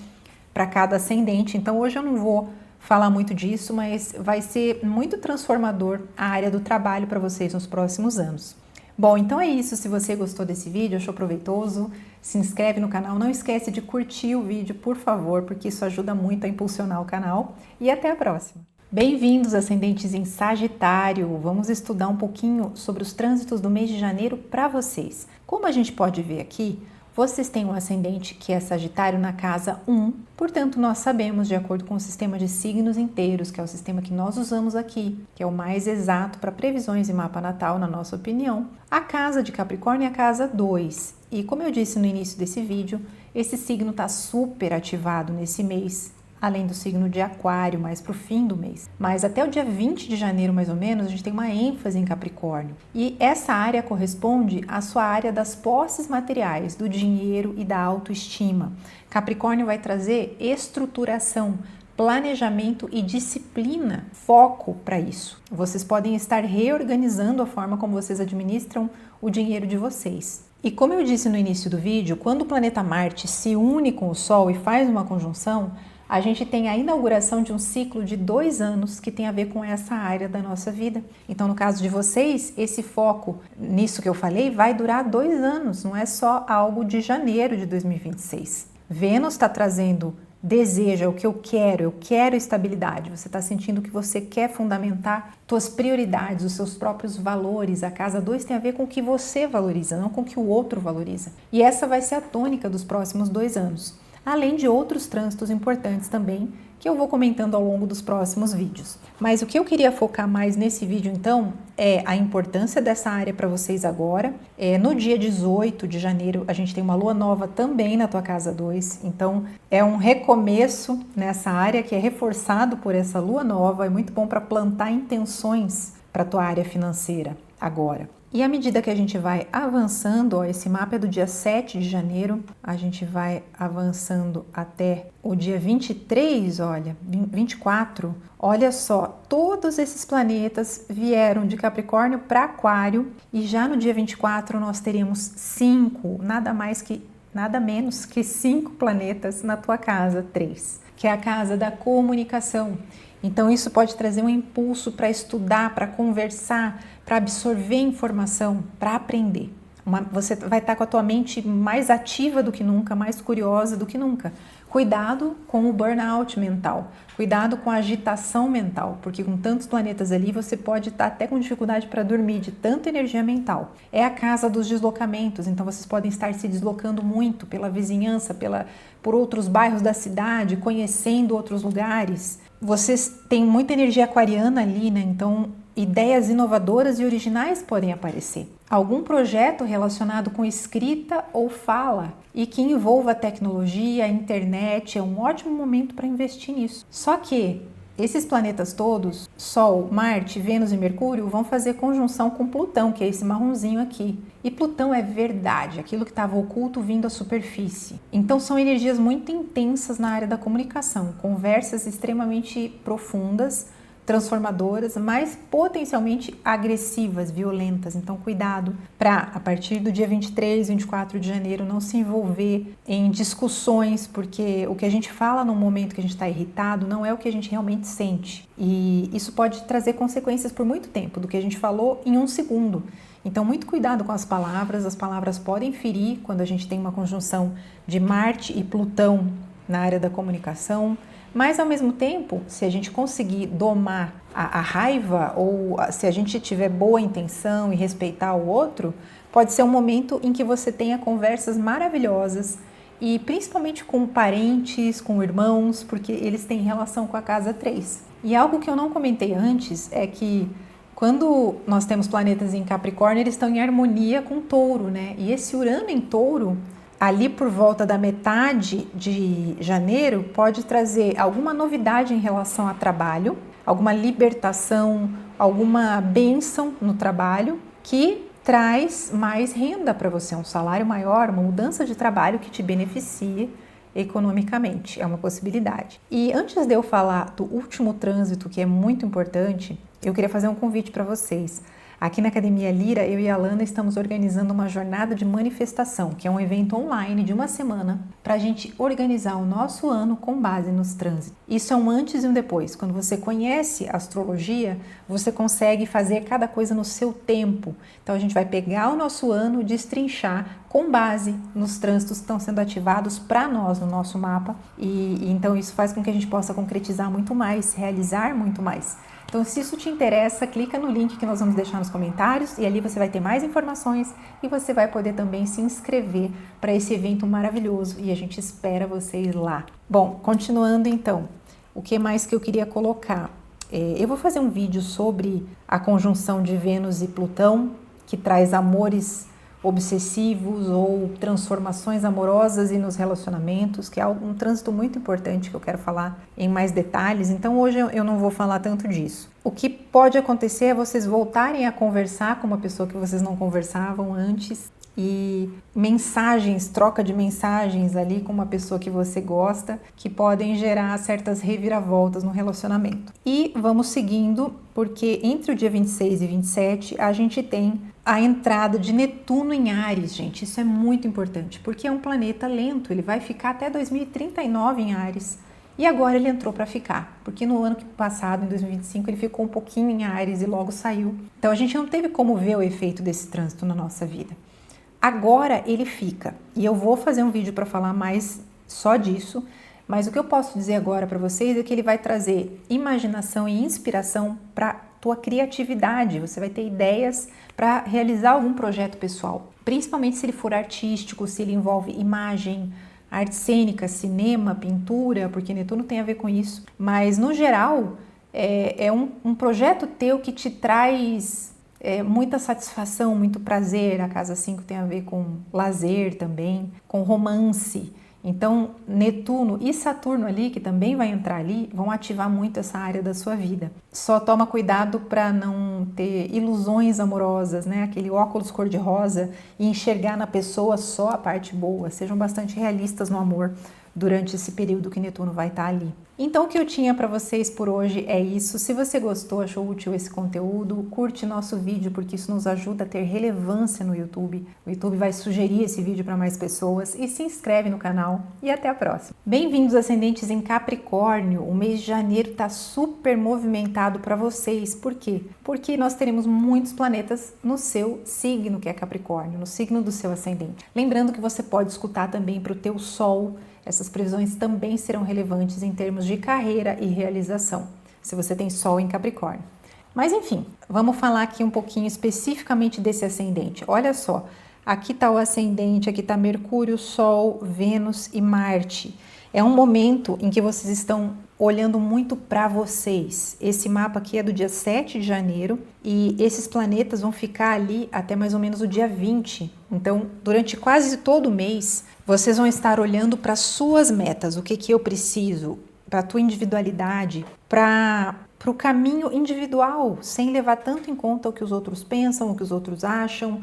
para cada ascendente, então hoje eu não vou falar muito disso, mas vai ser muito transformador a área do trabalho para vocês nos próximos anos. Bom, então é isso. Se você gostou desse vídeo, achou proveitoso, se inscreve no canal. Não esquece de curtir o vídeo, por favor, porque isso ajuda muito a impulsionar o canal. E até a próxima! Bem-vindos, ascendentes em Sagitário! Vamos estudar um pouquinho sobre os trânsitos do mês de janeiro para vocês. Como a gente pode ver aqui, vocês têm um ascendente que é Sagitário na casa 1, portanto nós sabemos, de acordo com o sistema de signos inteiros, que é o sistema que nós usamos aqui, que é o mais exato para previsões e mapa natal, na nossa opinião, a casa de Capricórnio é a casa 2. E como eu disse no início desse vídeo, esse signo está super ativado nesse mês, além do signo de Aquário, mais para o fim do mês. Mas até o dia 20 de janeiro, mais ou menos, a gente tem uma ênfase em Capricórnio. E essa área corresponde à sua área das posses materiais, do dinheiro e da autoestima. Capricórnio vai trazer estruturação, planejamento e disciplina, foco para isso. Vocês podem estar reorganizando a forma como vocês administram o dinheiro de vocês. E como eu disse no início do vídeo, quando o planeta Marte se une com o Sol e faz uma conjunção, a gente tem a inauguração de um ciclo de 2 anos que tem a ver com essa área da nossa vida. Então, no caso de vocês, esse foco nisso que eu falei vai durar 2 anos, não é só algo de janeiro de 2026. Vênus está trazendo desejo, é o que eu quero estabilidade. Você está sentindo que você quer fundamentar suas prioridades, os seus próprios valores. A casa 2 tem a ver com o que você valoriza, não com o que o outro valoriza. E essa vai ser a tônica dos próximos 2 anos. Além de outros trânsitos importantes também, que eu vou comentando ao longo dos próximos vídeos. Mas o que eu queria focar mais nesse vídeo, então, é a importância dessa área para vocês agora. No dia 18 de janeiro, a gente tem uma lua nova também na tua casa 2, então é um recomeço nessa área que é reforçado por essa lua nova, é muito bom para plantar intenções para a tua área financeira agora. E à medida que a gente vai avançando, ó, esse mapa é do dia 7 de janeiro, a gente vai avançando até o dia 23, olha, 24, olha só, todos esses planetas vieram de Capricórnio para Aquário e já no dia 24 nós teremos 5, nada menos que 5 planetas na tua casa 3, que é a casa da comunicação. Então isso pode trazer um impulso para estudar, para conversar, para absorver informação, para aprender. Você vai estar com a tua mente mais ativa do que nunca, mais curiosa do que nunca. Cuidado com o burnout mental, cuidado com a agitação mental, porque com tantos planetas ali você pode estar até com dificuldade para dormir de tanta energia mental. É a casa dos deslocamentos, então vocês podem estar se deslocando muito pela vizinhança, por outros bairros da cidade, conhecendo outros lugares. Vocês têm muita energia aquariana ali, né? Então ideias inovadoras e originais podem aparecer. Algum projeto relacionado com escrita ou fala e que envolva a tecnologia, a internet, é um ótimo momento para investir nisso. Só que esses planetas todos, Sol, Marte, Vênus e Mercúrio, vão fazer conjunção com Plutão, que é esse marronzinho aqui. E Plutão é verdade, aquilo que estava oculto vindo à superfície. Então são energias muito intensas na área da comunicação, conversas extremamente profundas, transformadoras, mas potencialmente agressivas, violentas. Então cuidado para, a partir do dia 23, 24 de janeiro, não se envolver em discussões, porque o que a gente fala no momento que a gente está irritado não é o que a gente realmente sente. E isso pode trazer consequências por muito tempo, do que a gente falou em um segundo. Então muito cuidado com as palavras podem ferir quando a gente tem uma conjunção de Marte e Plutão na área da comunicação. Mas, ao mesmo tempo, se a gente conseguir domar a raiva ou se a gente tiver boa intenção e respeitar o outro, pode ser um momento em que você tenha conversas maravilhosas e principalmente com parentes, com irmãos, porque eles têm relação com a casa 3. E algo que eu não comentei antes é que quando nós temos planetas em Capricórnio, eles estão em harmonia com Touro, né? E esse Urano em Touro, ali por volta da metade de janeiro, pode trazer alguma novidade em relação a trabalho, alguma libertação, alguma bênção no trabalho que traz mais renda para você, um salário maior, uma mudança de trabalho que te beneficie economicamente, é uma possibilidade. E antes de eu falar do último trânsito, que é muito importante, eu queria fazer um convite para vocês. Aqui na Academia Lira, eu e a Alana estamos organizando uma jornada de manifestação, que é um evento online de uma semana para a gente organizar o nosso ano com base nos trânsitos. Isso é um antes e um depois. Quando você conhece a astrologia, você consegue fazer cada coisa no seu tempo. Então a gente vai pegar o nosso ano, destrinchar com base nos trânsitos que estão sendo ativados para nós no nosso mapa. E então isso faz com que a gente possa concretizar muito mais, realizar muito mais. Então, se isso te interessa, clica no link que nós vamos deixar nos comentários e ali você vai ter mais informações e você vai poder também se inscrever para esse evento maravilhoso e a gente espera vocês lá. Bom, continuando então, o que mais que eu queria colocar? Eu vou fazer um vídeo sobre a conjunção de Vênus e Plutão, que traz amores obsessivos ou transformações amorosas e nos relacionamentos, que é um trânsito muito importante que eu quero falar em mais detalhes. Então hoje eu não vou falar tanto disso. O que pode acontecer é vocês voltarem a conversar com uma pessoa que vocês não conversavam antes e mensagens, troca de mensagens ali com uma pessoa que você gosta, que podem gerar certas reviravoltas no relacionamento. E vamos seguindo, porque entre o dia 26 e 27 a gente tem a entrada de Netuno em Áries, gente. Isso é muito importante, porque é um planeta lento, ele vai ficar até 2039 em Áries. E agora ele entrou para ficar, porque no ano passado, em 2025, ele ficou um pouquinho em Áries e logo saiu. Então a gente não teve como ver o efeito desse trânsito na nossa vida. Agora ele fica, e eu vou fazer um vídeo para falar mais só disso, mas o que eu posso dizer agora para vocês é que ele vai trazer imaginação e inspiração para tua criatividade. Você vai ter ideias para realizar algum projeto pessoal, principalmente se ele for artístico, se ele envolve imagem, arte cênica, cinema, pintura, porque Netuno tem a ver com isso. Mas no geral é um projeto teu que te traz muita satisfação, muito prazer. A casa 5 tem a ver com lazer também, com romance. Então, Netuno e Saturno ali, que também vai entrar ali, vão ativar muito essa área da sua vida. Só toma cuidado para não ter ilusões amorosas, né? Aquele óculos cor-de-rosa e enxergar na pessoa só a parte boa. Sejam bastante realistas no amor durante esse período que Netuno vai estar ali. Então, o que eu tinha para vocês por hoje é isso. Se você gostou, achou útil esse conteúdo, curte nosso vídeo, porque isso nos ajuda a ter relevância no YouTube. O YouTube vai sugerir esse vídeo para mais pessoas e se inscreve no canal e até a próxima. Bem-vindos, ascendentes em Capricórnio. O mês de janeiro está super movimentado para vocês. Por quê? Porque nós teremos muitos planetas no seu signo, que é Capricórnio, no signo do seu ascendente. Lembrando que você pode escutar também para o teu Sol. Essas previsões também serão relevantes em termos de carreira e realização, se você tem Sol em Capricórnio. Mas enfim, vamos falar aqui um pouquinho especificamente desse ascendente. Olha só, aqui está o ascendente, aqui está Mercúrio, Sol, Vênus e Marte. É um momento em que vocês estão olhando muito para vocês. Esse mapa aqui é do dia 7 de janeiro e esses planetas vão ficar ali até mais ou menos o dia 20. Então, durante quase todo o mês, vocês vão estar olhando para suas metas, o que eu preciso, para a tua individualidade, para o caminho individual, sem levar tanto em conta o que os outros pensam, o que os outros acham.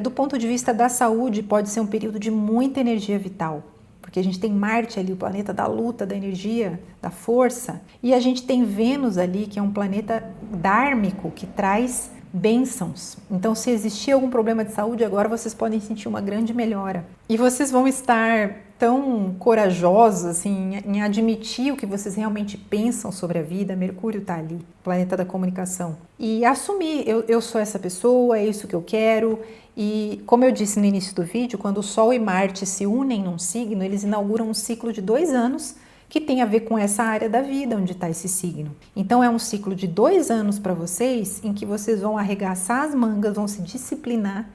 Do ponto de vista da saúde, pode ser um período de muita energia vital, porque a gente tem Marte ali, o planeta da luta, da energia, da força, e a gente tem Vênus ali, que é um planeta dármico, que traz bênçãos. Então, se existir algum problema de saúde, agora vocês podem sentir uma grande melhora. E vocês vão estar tão corajosos assim, em admitir o que vocês realmente pensam sobre a vida. Mercúrio está ali, planeta da comunicação. E assumir, eu sou essa pessoa, é isso que eu quero. E como eu disse no início do vídeo, quando o Sol e Marte se unem num signo, eles inauguram um ciclo de 2 anos que tem a ver com essa área da vida onde está esse signo. Então é um ciclo de 2 anos para vocês em que vocês vão arregaçar as mangas, vão se disciplinar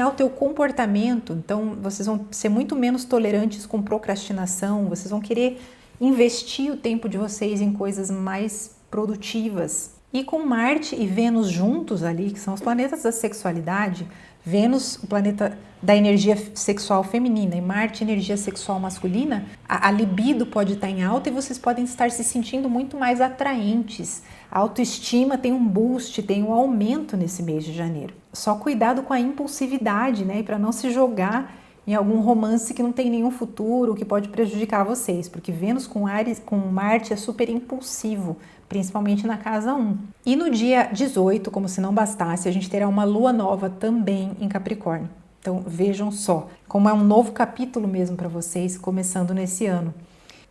o teu comportamento. Então vocês vão ser muito menos tolerantes com procrastinação, vocês vão querer investir o tempo de vocês em coisas mais produtivas. E com Marte e Vênus juntos ali, que são os planetas da sexualidade, Vênus, o planeta da energia sexual feminina, e Marte, energia sexual masculina, a libido pode estar em alta e vocês podem estar se sentindo muito mais atraentes. A autoestima tem um boost, tem um aumento nesse mês de janeiro. Só cuidado com a impulsividade, né? E para não se jogar em algum romance que não tem nenhum futuro, que pode prejudicar vocês, porque Vênus com Marte é super impulsivo, principalmente na casa 1. E no dia 18, como se não bastasse, a gente terá uma lua nova também em Capricórnio. Então vejam só, como é um novo capítulo mesmo para vocês, começando nesse ano.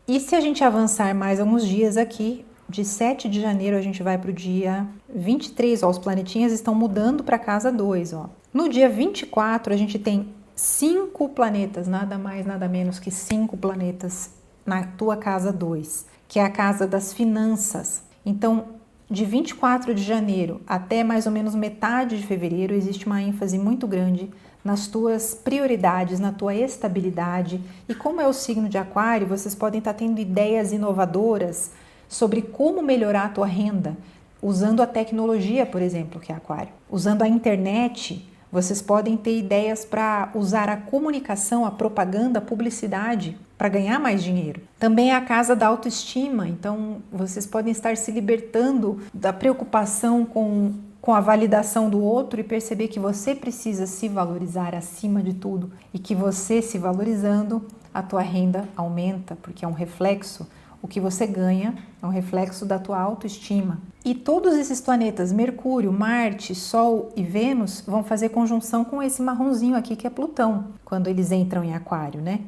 E se a gente avançar mais alguns dias aqui, de 7 de janeiro a gente vai para o dia 23, ó, os planetinhas estão mudando para a casa 2. Ó. No dia 24 a gente tem 5 planetas, nada mais, nada menos que 5 planetas na tua casa 2, que é a casa das finanças. Então, de 24 de janeiro até mais ou menos metade de fevereiro, existe uma ênfase muito grande nas tuas prioridades, na tua estabilidade. E como é o signo de Aquário, vocês podem estar tendo ideias inovadoras sobre como melhorar a tua renda, usando a tecnologia, por exemplo, que é Aquário. Usando a internet, vocês podem ter ideias para usar a comunicação, a propaganda, a publicidade para ganhar mais dinheiro. Também é a casa da autoestima, então vocês podem estar se libertando da preocupação com a validação do outro e perceber que você precisa se valorizar acima de tudo e que você se valorizando, a tua renda aumenta, porque é um reflexo. O que você ganha é um reflexo da tua autoestima. E todos esses planetas, Mercúrio, Marte, Sol e Vênus, vão fazer conjunção com esse marronzinho aqui que é Plutão, quando eles entram em Aquário, né?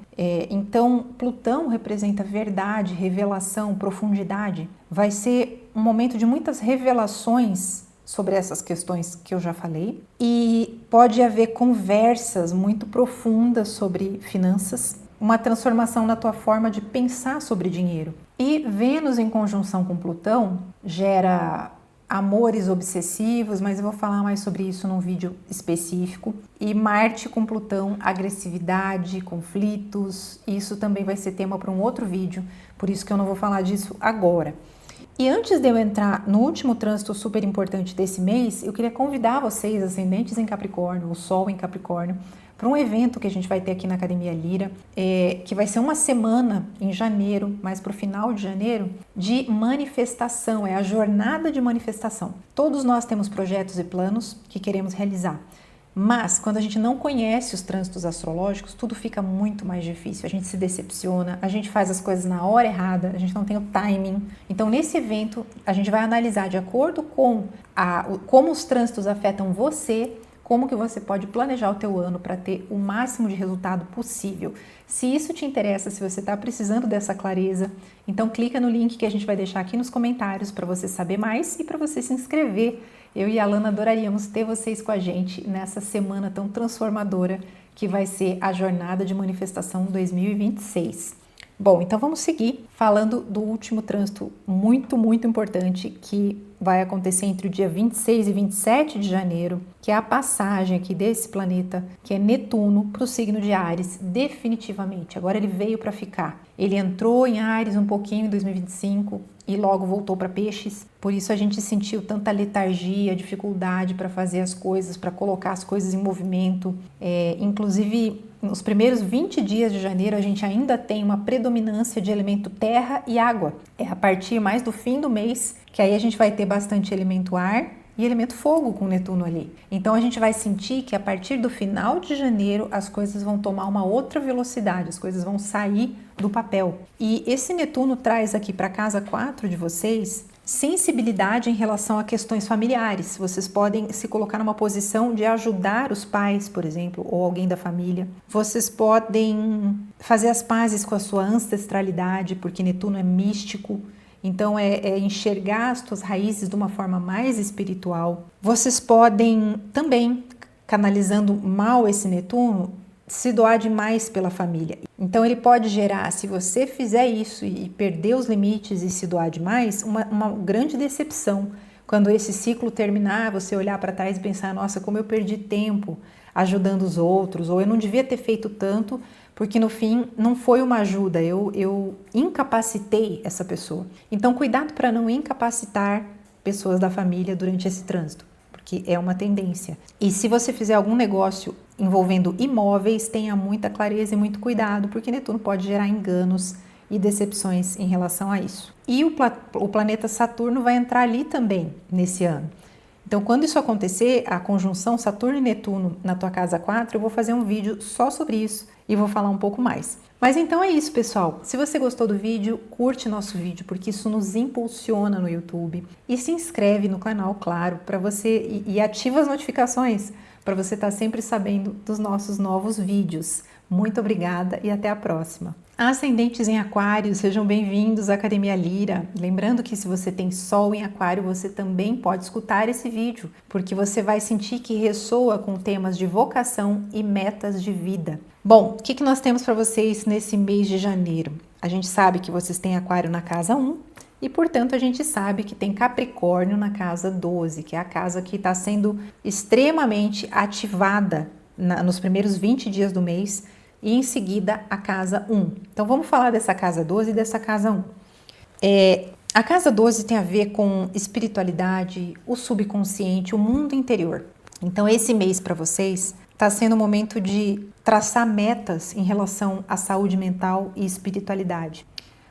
Então, Plutão representa verdade, revelação, profundidade. Vai ser um momento de muitas revelações sobre essas questões que eu já falei. E pode haver conversas muito profundas sobre finanças, uma transformação na tua forma de pensar sobre dinheiro. E Vênus em conjunção com Plutão gera amores obsessivos, mas eu vou falar mais sobre isso num vídeo específico. E Marte com Plutão, agressividade, conflitos, isso também vai ser tema para um outro vídeo, por isso que eu não vou falar disso agora. E antes de eu entrar no último trânsito super importante desse mês, eu queria convidar vocês, ascendentes em Capricórnio, o Sol em Capricórnio, para um evento que a gente vai ter aqui na Academia Lira, que vai ser uma semana em janeiro, mais para o final de janeiro, de manifestação, é a jornada de manifestação. Todos nós temos projetos e planos que queremos realizar. Mas, quando a gente não conhece os trânsitos astrológicos, tudo fica muito mais difícil. A gente se decepciona, a gente faz as coisas na hora errada, a gente não tem o timing. Então, nesse evento, a gente vai analisar de acordo com como os trânsitos afetam você, como que você pode planejar o teu ano para ter o máximo de resultado possível. Se isso te interessa, se você está precisando dessa clareza, então clica no link que a gente vai deixar aqui nos comentários para você saber mais e para você se inscrever. Eu e a Alana adoraríamos ter vocês com a gente nessa semana tão transformadora que vai ser a Jornada de Manifestação 2026. Bom, então vamos seguir falando do último trânsito muito, muito importante que vai acontecer entre o dia 26 e 27 de janeiro, que é a passagem aqui desse planeta, que é Netuno, para o signo de Áries, definitivamente. Agora ele veio para ficar. Ele entrou em Áries um pouquinho em 2025 e logo voltou para Peixes. Por isso a gente sentiu tanta letargia, dificuldade para fazer as coisas, para colocar as coisas em movimento. Inclusive, nos primeiros 20 dias de janeiro, a gente ainda tem uma predominância de elemento terra e água. É a partir mais do fim do mês que aí a gente vai ter bastante elemento ar e elemento fogo com Netuno ali. Então a gente vai sentir que a partir do final de janeiro as coisas vão tomar uma outra velocidade, as coisas vão sair do papel. E esse Netuno traz aqui para a casa 4 de vocês sensibilidade em relação a questões familiares. Vocês podem se colocar numa posição de ajudar os pais, por exemplo, ou alguém da família. Vocês podem fazer as pazes com a sua ancestralidade, porque Netuno é místico. Então, é enxergar as tuas raízes de uma forma mais espiritual. Vocês podem também, canalizando mal esse Netuno, se doar demais pela família. Então, ele pode gerar, se você fizer isso e perder os limites e se doar demais, uma grande decepção. Quando esse ciclo terminar, você olhar para trás e pensar, nossa, como eu perdi tempo ajudando os outros, ou eu não devia ter feito tanto, porque no fim não foi uma ajuda, eu incapacitei essa pessoa. Então, cuidado para não incapacitar pessoas da família durante esse trânsito, porque é uma tendência. E se você fizer algum negócio envolvendo imóveis, tenha muita clareza e muito cuidado, porque Netuno pode gerar enganos e decepções em relação a isso. E o planeta Saturno vai entrar ali também nesse ano. Então, quando isso acontecer, a conjunção Saturno e Netuno na tua casa 4, eu vou fazer um vídeo só sobre isso e vou falar um pouco mais. Mas então é isso, pessoal. Se você gostou do vídeo, curte nosso vídeo, porque isso nos impulsiona no YouTube. E se inscreve no canal, claro, para você e ativa as notificações para você estar sempre sabendo dos nossos novos vídeos. Muito obrigada e até a próxima. Ascendentes em Aquário, sejam bem-vindos à Academia Lira. Lembrando que se você tem Sol em Aquário, você também pode escutar esse vídeo, porque você vai sentir que ressoa com temas de vocação e metas de vida. Bom, o que nós temos para vocês nesse mês de janeiro? A gente sabe que vocês têm Aquário na casa 1 e, portanto, a gente sabe que tem Capricórnio na casa 12, que é a casa que está sendo extremamente ativada nos primeiros 20 dias do mês, e em seguida a casa 1. Então vamos falar dessa casa 12 e dessa casa 1. A casa 12 tem a ver com espiritualidade, o subconsciente, o mundo interior. Então esse mês para vocês está sendo um momento de traçar metas em relação à saúde mental e espiritualidade.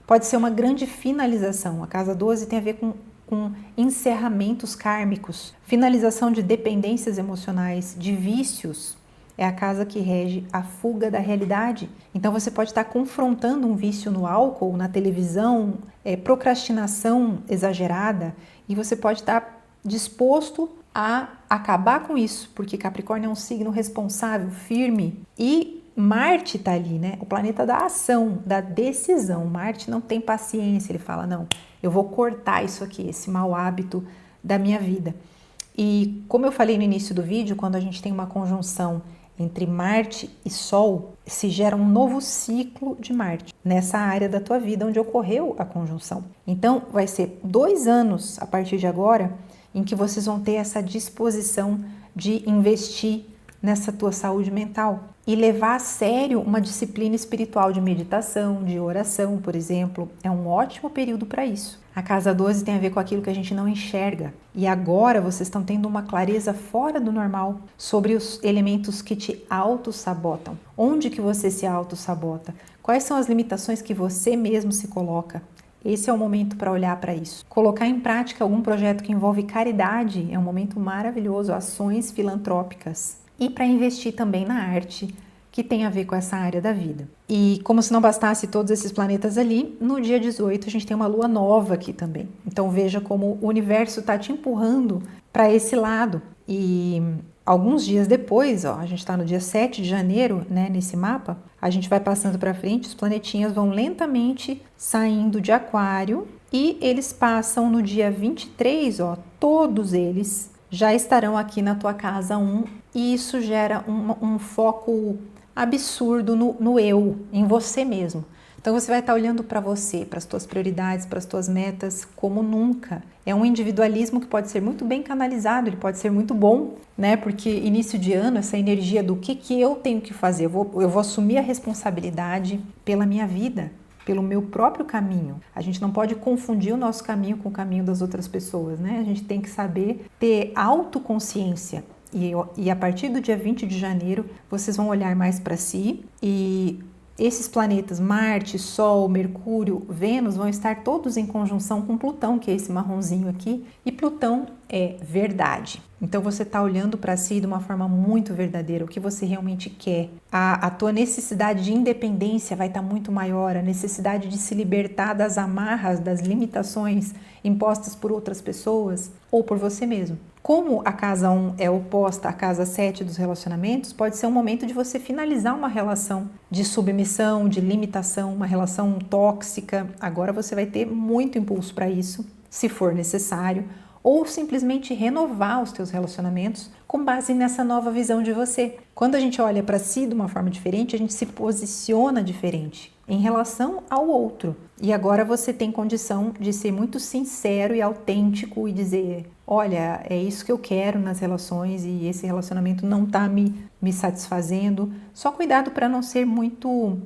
Pode ser uma grande finalização. A casa 12 tem a ver com encerramentos kármicos, finalização de dependências emocionais, de vícios. É a casa que rege a fuga da realidade. Então você pode estar confrontando um vício no álcool, na televisão, procrastinação exagerada, e você pode estar disposto a acabar com isso, porque Capricórnio é um signo responsável, firme, e Marte está ali, né? O planeta da ação, da decisão. Marte não tem paciência, ele fala, não, eu vou cortar isso aqui, esse mau hábito da minha vida. E como eu falei no início do vídeo, quando a gente tem uma conjunção entre Marte e Sol, se gera um novo ciclo de Marte nessa área da tua vida onde ocorreu a conjunção. Então, vai ser 2 anos a partir de agora em que vocês vão ter essa disposição de investir nessa tua saúde mental e levar a sério uma disciplina espiritual de meditação, de oração, por exemplo. É um ótimo período para isso. A casa 12 tem a ver com aquilo que a gente não enxerga. E agora vocês estão tendo uma clareza fora do normal sobre os elementos que te auto-sabotam. Onde que você se auto-sabota? Quais são as limitações que você mesmo se coloca? Esse é o momento para olhar para isso. Colocar em prática algum projeto que envolve caridade é um momento maravilhoso, ações filantrópicas. E para investir também na arte, que tem a ver com essa área da vida. E como se não bastasse todos esses planetas ali, no dia 18 a gente tem uma lua nova aqui também. Então veja como o universo está te empurrando para esse lado. E alguns dias depois, a gente está no dia 7 de janeiro, né, nesse mapa, a gente vai passando para frente, os planetinhas vão lentamente saindo de Aquário e eles passam no dia 23, todos eles já estarão aqui na tua casa 1 e isso gera um foco absurdo no eu, em você mesmo. Então você vai estar olhando para você, para as tuas prioridades, para as tuas metas como nunca. É um individualismo que pode ser muito bem canalizado, ele pode ser muito bom, né? Porque início de ano, essa energia do que eu tenho que fazer, eu vou assumir a responsabilidade pela minha vida, pelo meu próprio caminho. A gente não pode confundir o nosso caminho com o caminho das outras pessoas, né? A gente tem que saber ter autoconsciência. E a partir do dia 20 de janeiro, vocês vão olhar mais para si e esses planetas, Marte, Sol, Mercúrio, Vênus, vão estar todos em conjunção com Plutão, que é esse marronzinho aqui, e Plutão é verdade. Então você está olhando para si de uma forma muito verdadeira, o que você realmente quer. A tua necessidade de independência vai estar muito maior, a necessidade de se libertar das amarras, das limitações impostas por outras pessoas ou por você mesmo. Como a casa 1 é oposta à casa 7 dos relacionamentos, pode ser um momento de você finalizar uma relação de submissão, de limitação, uma relação tóxica. Agora você vai ter muito impulso para isso, se for necessário, ou simplesmente renovar os teus relacionamentos com base nessa nova visão de você. Quando a gente olha para si de uma forma diferente, a gente se posiciona diferente em relação ao outro. E agora você tem condição de ser muito sincero e autêntico e dizer: olha, é isso que eu quero nas relações e esse relacionamento não está me satisfazendo. Só cuidado para não ser muito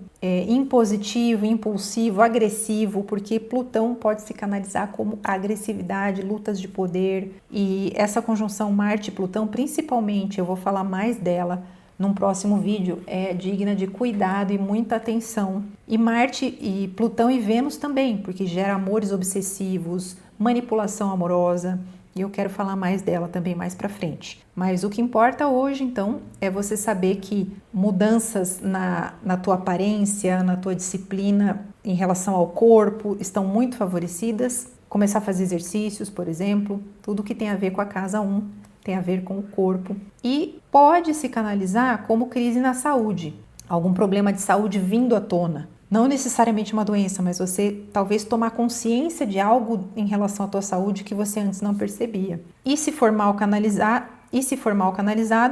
impositivo, impulsivo, agressivo, porque Plutão pode se canalizar como agressividade, lutas de poder. E essa conjunção Marte e Plutão, principalmente, eu vou falar mais dela num próximo vídeo, é digna de cuidado e muita atenção. E Marte e Plutão e Vênus também, porque gera amores obsessivos, manipulação amorosa, e eu quero falar mais dela também mais pra frente. Mas o que importa hoje, então, é você saber que mudanças na tua aparência, na tua disciplina em relação ao corpo estão muito favorecidas. Começar a fazer exercícios, por exemplo, tudo que tem a ver com a casa 1. Tem a ver com o corpo e pode se canalizar como crise na saúde, algum problema de saúde vindo à tona. Não necessariamente uma doença, mas você talvez tomar consciência de algo em relação à tua saúde que você antes não percebia. E se for mal canalizado,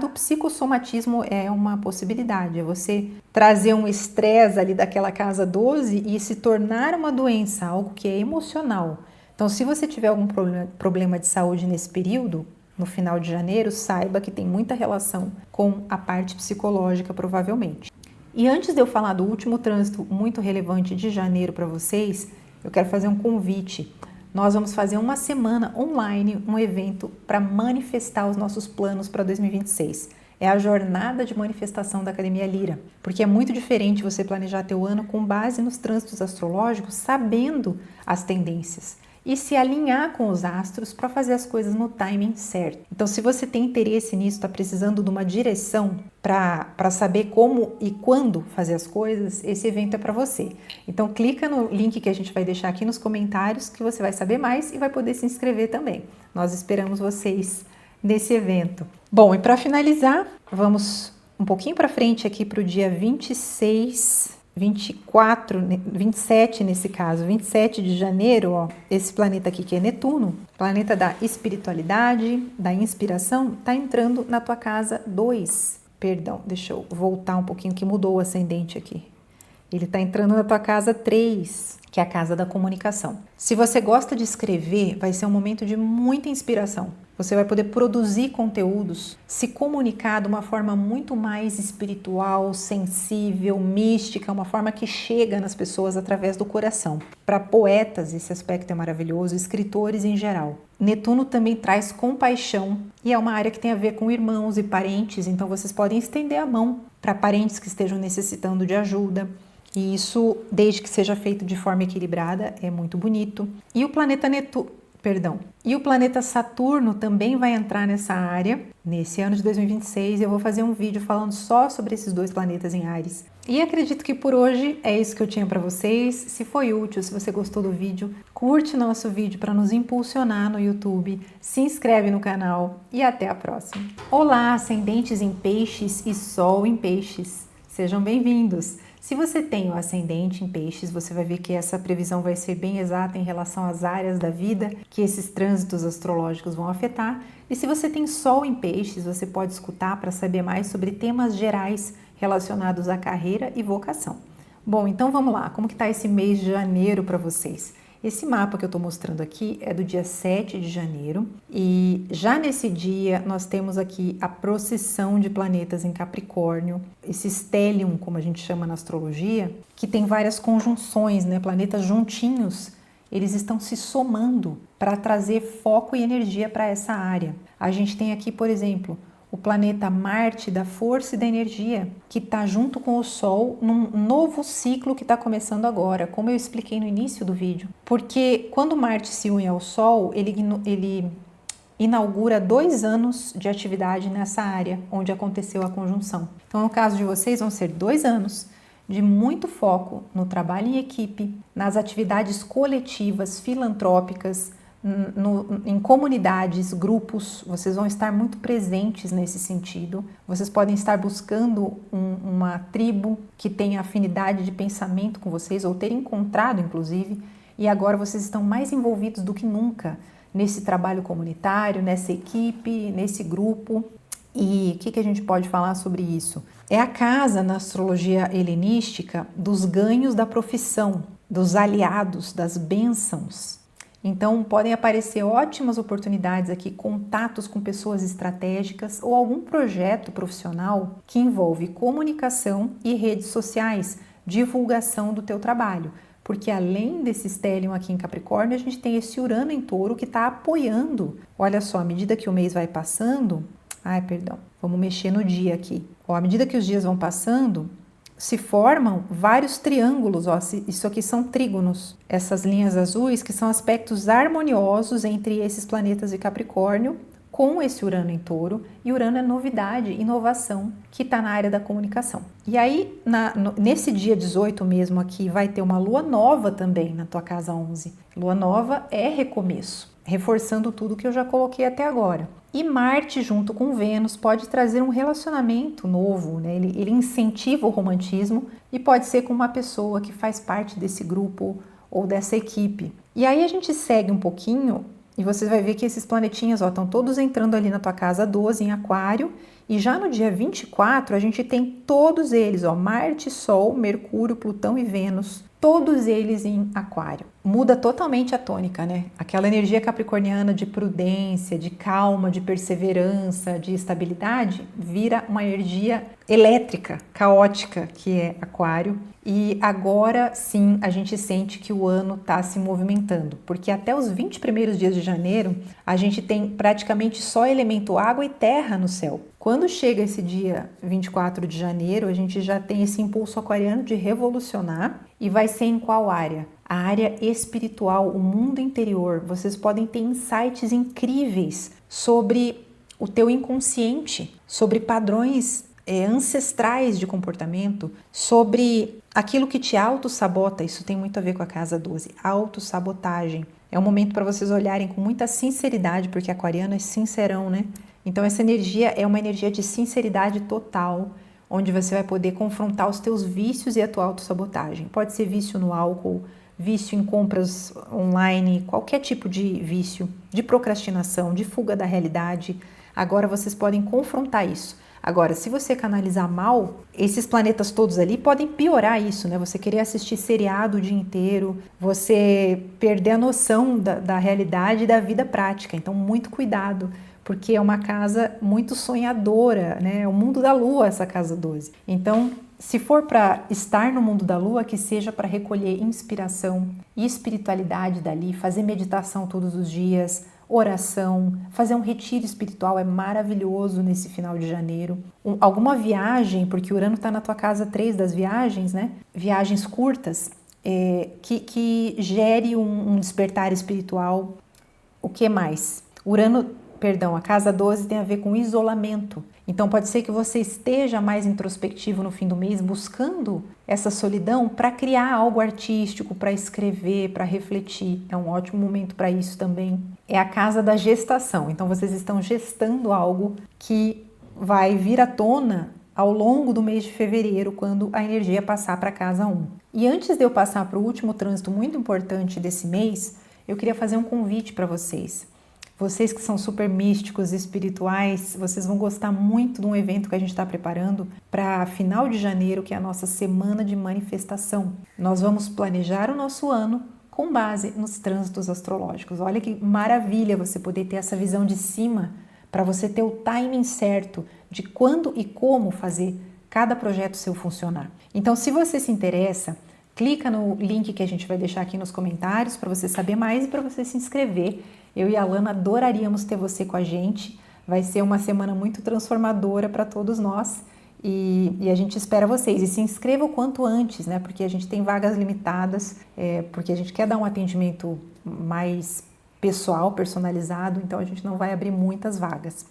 o psicossomatismo é uma possibilidade. É você trazer um estresse ali daquela casa 12 e se tornar uma doença, algo que é emocional. Então, se você tiver algum problema de saúde nesse período, no final de janeiro, saiba que tem muita relação com a parte psicológica, provavelmente. E antes de eu falar do último trânsito muito relevante de janeiro para vocês, eu quero fazer um convite. Nós vamos fazer uma semana online, um evento para manifestar os nossos planos para 2026. É a jornada de manifestação da Academia Lira, porque é muito diferente você planejar teu ano com base nos trânsitos astrológicos, sabendo as tendências e se alinhar com os astros para fazer as coisas no timing certo. Então, se você tem interesse nisso, está precisando de uma direção para saber como e quando fazer as coisas, esse evento é para você. Então, clica no link que a gente vai deixar aqui nos comentários que você vai saber mais e vai poder se inscrever também. Nós esperamos vocês nesse evento. Bom, e para finalizar, vamos um pouquinho para frente aqui para o dia 26, 24, 27 nesse caso, 27 de janeiro, esse planeta aqui que é Netuno, planeta da espiritualidade, da inspiração, está entrando na tua casa 2. Perdão, deixa eu voltar um pouquinho que mudou o ascendente aqui. Ele está entrando na tua casa 3, que é a casa da comunicação. Se você gosta de escrever, vai ser um momento de muita inspiração. você vai poder produzir conteúdos, se comunicar de uma forma muito mais espiritual, sensível, mística, uma forma que chega nas pessoas através do coração. Para poetas, esse aspecto é maravilhoso, escritores em geral. Netuno também traz compaixão e é uma área que tem a ver com irmãos e parentes, então vocês podem estender a mão para parentes que estejam necessitando de ajuda. E isso, desde que seja feito de forma equilibrada, é muito bonito. E o planeta Saturno também vai entrar nessa área nesse ano de 2026. Eu vou fazer um vídeo falando só sobre esses dois planetas em Áries. E acredito que por hoje é isso que eu tinha para vocês. Se foi útil, se você gostou do vídeo, curte nosso vídeo para nos impulsionar no YouTube, se inscreve no canal e até a próxima. Olá, ascendentes em peixes e sol em peixes. Sejam bem-vindos! Se você tem o ascendente em peixes, você vai ver que essa previsão vai ser bem exata em relação às áreas da vida que esses trânsitos astrológicos vão afetar. E se você tem sol em peixes, você pode escutar para saber mais sobre temas gerais relacionados à carreira e vocação. Bom, então vamos lá. Como que está esse mês de janeiro para vocês? Esse mapa que eu estou mostrando aqui é do dia 7 de janeiro e já nesse dia nós temos aqui a procissão de planetas em Capricórnio, esse stellium, como a gente chama na astrologia, que tem várias conjunções, né? Planetas juntinhos, eles estão se somando para trazer foco e energia para essa área. A gente tem aqui, por exemplo, o planeta Marte da força e da energia, que está junto com o Sol num novo ciclo que está começando agora, como eu expliquei no início do vídeo. Porque quando Marte se une ao Sol, ele inaugura 2 anos de atividade nessa área onde aconteceu a conjunção. Então, no caso de vocês, vão ser 2 anos de muito foco no trabalho em equipe, nas atividades coletivas, filantrópicas, em comunidades, grupos, vocês vão estar muito presentes nesse sentido. Vocês podem estar buscando uma tribo que tenha afinidade de pensamento com vocês, ou ter encontrado, inclusive, e agora vocês estão mais envolvidos do que nunca nesse trabalho comunitário, nessa equipe, nesse grupo. E o que a gente pode falar sobre isso? É a casa na astrologia helenística dos ganhos da profissão, dos aliados, das bênçãos. Então, podem aparecer ótimas oportunidades aqui, contatos com pessoas estratégicas ou algum projeto profissional que envolve comunicação e redes sociais, divulgação do teu trabalho. Porque além desse stellium aqui em Capricórnio, a gente tem esse Urano em Touro que está apoiando. Olha só, à medida que o mês vai passando... vamos mexer no dia aqui. À medida que os dias vão passando... se formam vários triângulos, isso aqui são trígonos, essas linhas azuis que são aspectos harmoniosos entre esses planetas de Capricórnio com esse Urano em Touro, e Urano é novidade, inovação, que está na área da comunicação. E aí, nesse dia 18 mesmo aqui, vai ter uma lua nova também na tua casa 11. Lua nova é recomeço, reforçando tudo que eu já coloquei até agora. E Marte junto com Vênus pode trazer um relacionamento novo, né? Ele incentiva o romantismo e pode ser com uma pessoa que faz parte desse grupo ou dessa equipe. E aí a gente segue um pouquinho e você vai ver que esses planetinhas estão todos entrando ali na tua casa 12 em Aquário, e já no dia 24 a gente tem todos eles, Marte, Sol, Mercúrio, Plutão e Vênus, todos eles em Aquário. Muda totalmente a tônica, né? Aquela energia capricorniana de prudência, de calma, de perseverança, de estabilidade, vira uma energia elétrica, caótica, que é Aquário. E agora sim a gente sente que o ano está se movimentando, porque até os 20 primeiros dias de janeiro a gente tem praticamente só elemento água e terra no céu. Quando chega esse dia 24 de janeiro, a gente já tem esse impulso aquariano de revolucionar, e vai ser em qual área? A área espiritual, o mundo interior. Vocês podem ter insights incríveis sobre o teu inconsciente, sobre padrões ancestrais de comportamento, sobre aquilo que te autossabota. Isso tem muito a ver com a casa 12, autossabotagem. É um momento para vocês olharem com muita sinceridade, porque aquariano é sincerão, né? Então essa energia é uma energia de sinceridade total, onde você vai poder confrontar os teus vícios e a tua autossabotagem. Pode ser vício no álcool, vício em compras online, qualquer tipo de vício, de procrastinação, de fuga da realidade. Agora vocês podem confrontar isso. Agora, se você canalizar mal, esses planetas todos ali podem piorar isso, né? Você querer assistir seriado o dia inteiro, você perder a noção da realidade e da vida prática. Então, muito cuidado, porque é uma casa muito sonhadora, né? É o mundo da lua, essa casa 12. Então, se for para estar no mundo da lua, que seja para recolher inspiração e espiritualidade dali, fazer meditação todos os dias, oração, fazer um retiro espiritual é maravilhoso nesse final de janeiro. Alguma viagem, porque Urano está na tua casa 3 das viagens, né? Viagens curtas, que gere um despertar espiritual. O que mais? A casa 12 tem a ver com isolamento. Então pode ser que você esteja mais introspectivo no fim do mês, buscando essa solidão para criar algo artístico, para escrever, para refletir. É um ótimo momento para isso também. É a casa da gestação. Então vocês estão gestando algo que vai vir à tona ao longo do mês de fevereiro, quando a energia passar para a casa 1. E antes de eu passar para o último trânsito muito importante desse mês, eu queria fazer um convite para vocês. Vocês que são super místicos e espirituais, vocês vão gostar muito de um evento que a gente está preparando para final de janeiro, que é a nossa semana de manifestação. Nós vamos planejar o nosso ano com base nos trânsitos astrológicos. Olha que maravilha você poder ter essa visão de cima para você ter o timing certo de quando e como fazer cada projeto seu funcionar. Então, se você se interessa, clica no link que a gente vai deixar aqui nos comentários para você saber mais e para você se inscrever. Eu e a Alana adoraríamos ter você com a gente. Vai ser uma semana muito transformadora para todos nós e a gente espera vocês. E se inscreva o quanto antes, né? Porque a gente tem vagas limitadas, porque a gente quer dar um atendimento mais pessoal, personalizado, então a gente não vai abrir muitas vagas.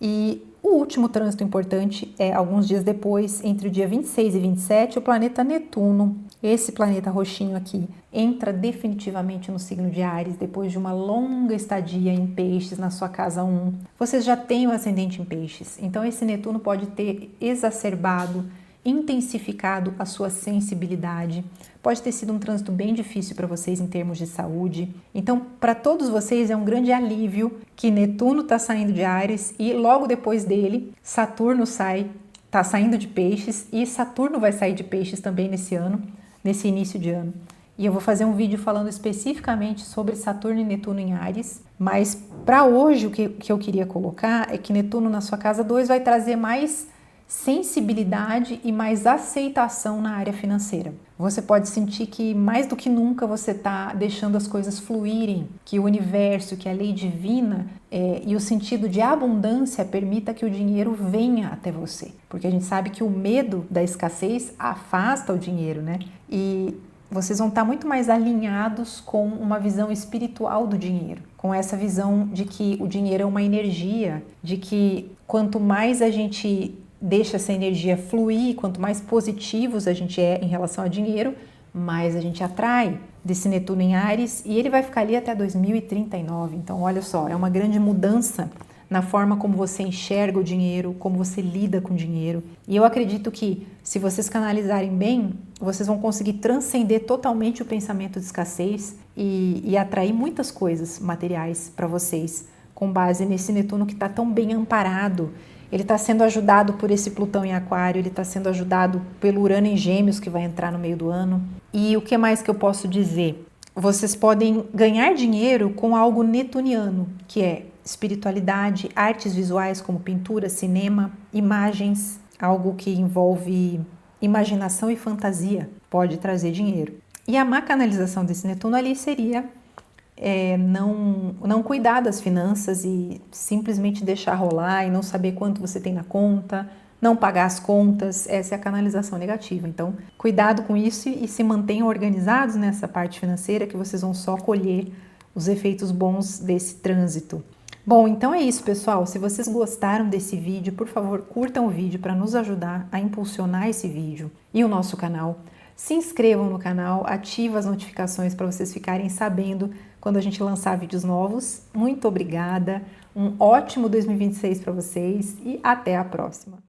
E o último trânsito importante é alguns dias depois, entre o dia 26 e 27, o planeta Netuno, esse planeta roxinho aqui, entra definitivamente no signo de Áries depois de uma longa estadia em Peixes na sua casa 1. Vocês já têm o ascendente em Peixes, então esse Netuno pode ter exacerbado, intensificado a sua sensibilidade. Pode ter sido um trânsito bem difícil para vocês em termos de saúde. Então, para todos vocês é um grande alívio que Netuno está saindo de Áries e logo depois dele, Saturno está saindo de Peixes e Saturno vai sair de Peixes também nesse ano, nesse início de ano. E eu vou fazer um vídeo falando especificamente sobre Saturno e Netuno em Áries, mas para hoje o que eu queria colocar é que Netuno na sua casa 2 vai trazer mais sensibilidade e mais aceitação na área financeira. Você pode sentir que mais do que nunca você está deixando as coisas fluírem, que o universo, que a lei divina e o sentido de abundância permita que o dinheiro venha até você. Porque a gente sabe que o medo da escassez afasta o dinheiro, né? E vocês vão estar muito mais alinhados com uma visão espiritual do dinheiro, com essa visão de que o dinheiro é uma energia, de que quanto mais a gente deixa essa energia fluir, quanto mais positivos a gente é em relação ao dinheiro, mais a gente atrai desse Netuno em Áries e ele vai ficar ali até 2039. Então, olha só, é uma grande mudança na forma como você enxerga o dinheiro, como você lida com o dinheiro. E eu acredito que, se vocês canalizarem bem, vocês vão conseguir transcender totalmente o pensamento de escassez e atrair muitas coisas materiais para vocês, com base nesse Netuno que está tão bem amparado. Ele está sendo ajudado por esse Plutão em Aquário, ele está sendo ajudado pelo Urano em Gêmeos, que vai entrar no meio do ano. E o que mais que eu posso dizer? Vocês podem ganhar dinheiro com algo netuniano, que é espiritualidade, artes visuais como pintura, cinema, imagens, algo que envolve imaginação e fantasia, pode trazer dinheiro. E a má canalização desse Netuno ali seria não cuidar das finanças e simplesmente deixar rolar e não saber quanto você tem na conta, não pagar as contas, essa é a canalização negativa. Então, cuidado com isso e se mantenham organizados nessa parte financeira que vocês vão só colher os efeitos bons desse trânsito. Bom, então é isso, pessoal. Se vocês gostaram desse vídeo, por favor, curtam o vídeo para nos ajudar a impulsionar esse vídeo e o nosso canal. Se inscrevam no canal, ativem as notificações para vocês ficarem sabendo quando a gente lançar vídeos novos. Muito obrigada, um ótimo 2026 para vocês e até a próxima!